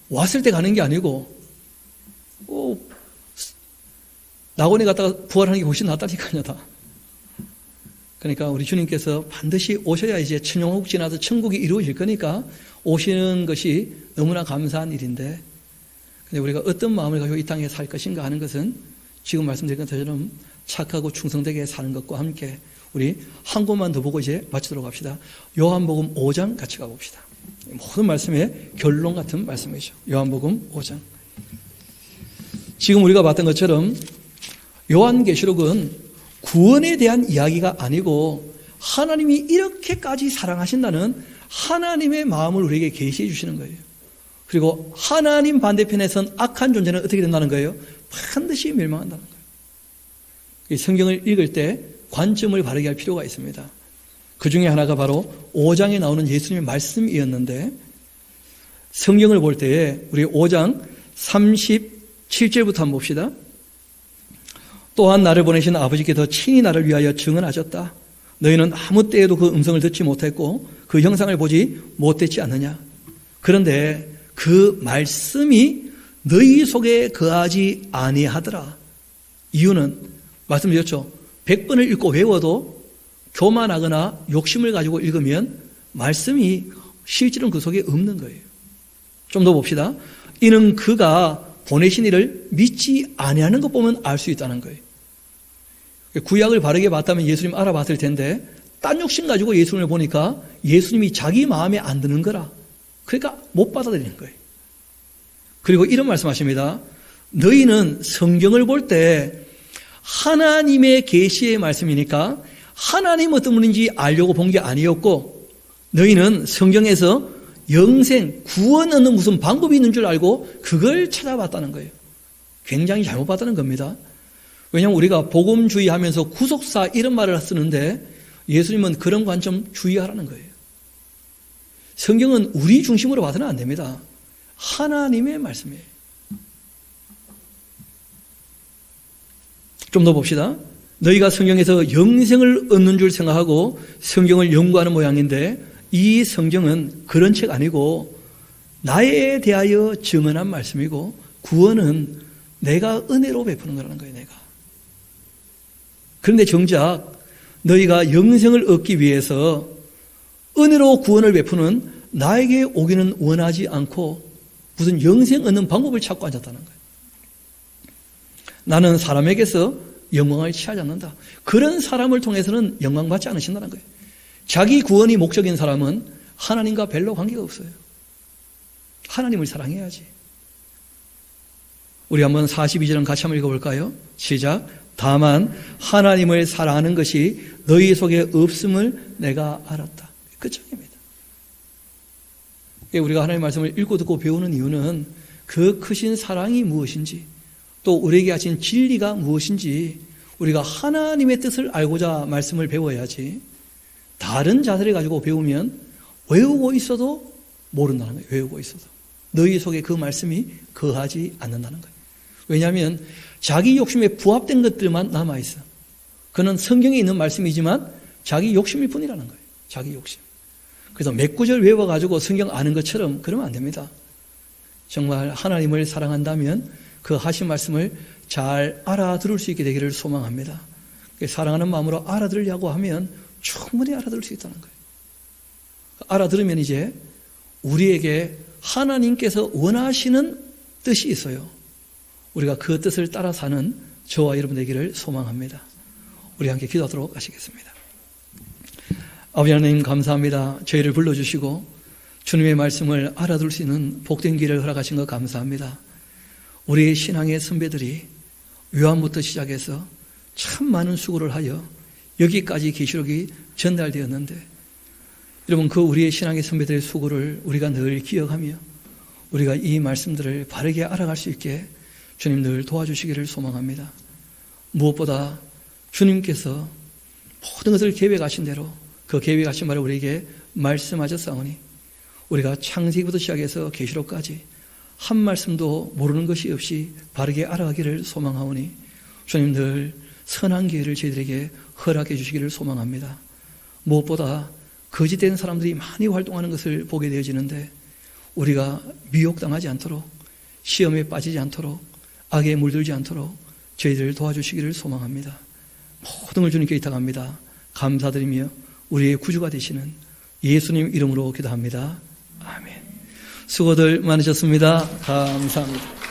왔을 때 가는 게 아니고 낙원에 갔다가 부활하는 게 훨씬 낫다니까요. 다. 그러니까 우리 주님께서 반드시 오셔야 이제 천영국 지나서 천국이 이루어질 거니까 오시는 것이 너무나 감사한 일인데 근데 우리가 어떤 마음을 가지고 이 땅에 살 것인가 하는 것은 지금 말씀드린 것처럼 착하고 충성되게 사는 것과 함께 우리 한 곳만 더 보고 이제 마치도록 합시다. 요한복음 5장 같이 가봅시다. 모든 말씀의 결론 같은 말씀이죠. 요한복음 5장. 지금 우리가 봤던 것처럼 요한계시록은 구원에 대한 이야기가 아니고 하나님이 이렇게까지 사랑하신다는 하나님의 마음을 우리에게 계시해 주시는 거예요. 그리고 하나님 반대편에선 악한 존재는 어떻게 된다는 거예요? 반드시 멸망한다는 거예요. 성경을 읽을 때 관점을 바르게 할 필요가 있습니다. 그 중에 하나가 바로 5장에 나오는 예수님의 말씀이었는데 성경을 볼 때에 우리 5장 37절부터 한번 봅시다. 또한 나를 보내신 아버지께서 친히 나를 위하여 증언하셨다. 너희는 아무 때에도 그 음성을 듣지 못했고 그 형상을 보지 못했지 않느냐. 그런데 그 말씀이 너희 속에 거하지 아니하더라. 이유는 말씀드렸죠. 100번을 읽고 외워도 교만하거나 욕심을 가지고 읽으면 말씀이 실제로는 그 속에 없는 거예요. 좀 더 봅시다. 이는 그가 보내신 이를 믿지 아니하는 것 보면 알 수 있다는 거예요. 구약을 바르게 봤다면 예수님 알아봤을 텐데 딴 욕심 가지고 예수님을 보니까 예수님이 자기 마음에 안 드는 거라. 그러니까 못 받아들이는 거예요. 그리고 이런 말씀하십니다. 너희는 성경을 볼 때 하나님의 계시의 말씀이니까 하나님 어떤 분인지 알려고 본 게 아니었고, 너희는 성경에서 영생, 구원 얻는 무슨 방법이 있는 줄 알고 그걸 찾아봤다는 거예요. 굉장히 잘못 봤다는 겁니다. 왜냐하면 우리가 복음주의하면서 구속사 이런 말을 쓰는데 예수님은 그런 관점 주의하라는 거예요. 성경은 우리 중심으로 봐서는 안 됩니다. 하나님의 말씀이에요. 좀 더 봅시다. 너희가 성경에서 영생을 얻는 줄 생각하고 성경을 연구하는 모양인데 이 성경은 그런 책 아니고 나에 대하여 증언한 말씀이고 구원은 내가 은혜로 베푸는 거라는 거예요. 내가. 그런데 정작 너희가 영생을 얻기 위해서 은혜로 구원을 베푸는 나에게 오기는 원하지 않고 무슨 영생 얻는 방법을 찾고 앉았다는 거예요. 나는 사람에게서 영광을 취하지 않는다. 그런 사람을 통해서는 영광받지 않으신다는 거예요. 자기 구원이 목적인 사람은 하나님과 별로 관계가 없어요. 하나님을 사랑해야지. 우리 한번 42절은 같이 한번 읽어볼까요? 시작. 다만 하나님을 사랑하는 것이 너희 속에 없음을 내가 알았다. 끝장입니다. 우리가 하나님의 말씀을 읽고 듣고 배우는 이유는 그 크신 사랑이 무엇인지 또 우리에게 하신 진리가 무엇인지 우리가 하나님의 뜻을 알고자 말씀을 배워야지 다른 자세를 가지고 배우면 외우고 있어도 모른다는 거예요. 외우고 있어도. 너희 속에 그 말씀이 거하지 않는다는 거예요. 왜냐하면 자기 욕심에 부합된 것들만 남아있어. 그는 성경에 있는 말씀이지만 자기 욕심일 뿐이라는 거예요. 자기 욕심. 그래서 몇 구절 외워가지고 성경 아는 것처럼 그러면 안 됩니다. 정말 하나님을 사랑한다면 그 하신 말씀을 잘 알아들을 수 있게 되기를 소망합니다. 사랑하는 마음으로 알아들으려고 하면 충분히 알아들을 수 있다는 거예요. 알아들으면 이제 우리에게 하나님께서 원하시는 뜻이 있어요. 우리가 그 뜻을 따라 사는 저와 여러분 되기를 소망합니다. 우리 함께 기도하도록 하시겠습니다. 아버지 하나님 감사합니다. 저희를 불러주시고 주님의 말씀을 알아둘 수 있는 복된 길을 허락하신 것 감사합니다. 우리의 신앙의 선배들이 요한부터 시작해서 참 많은 수고를 하여 여기까지 계시록이 전달되었는데 여러분 그 우리의 신앙의 선배들의 수고를 우리가 늘 기억하며 우리가 이 말씀들을 바르게 알아갈 수 있게 주님 늘 도와주시기를 소망합니다. 무엇보다 주님께서 모든 것을 계획하신 대로 그 계획하신 말을 우리에게 말씀하셨사오니 우리가 창세기부터 시작해서 계시록까지 한 말씀도 모르는 것이 없이 바르게 알아가기를 소망하오니 주님 늘 선한 기회를 저희들에게 허락해 주시기를 소망합니다. 무엇보다 거짓된 사람들이 많이 활동하는 것을 보게 되어지는데 우리가 미혹당하지 않도록 시험에 빠지지 않도록 악에 물들지 않도록 저희들을 도와주시기를 소망합니다. 모든 걸 주님께 의탁합니다. 감사드리며 우리의 구주가 되시는 예수님 이름으로 기도합니다. 아멘. 수고들 많으셨습니다. 감사합니다.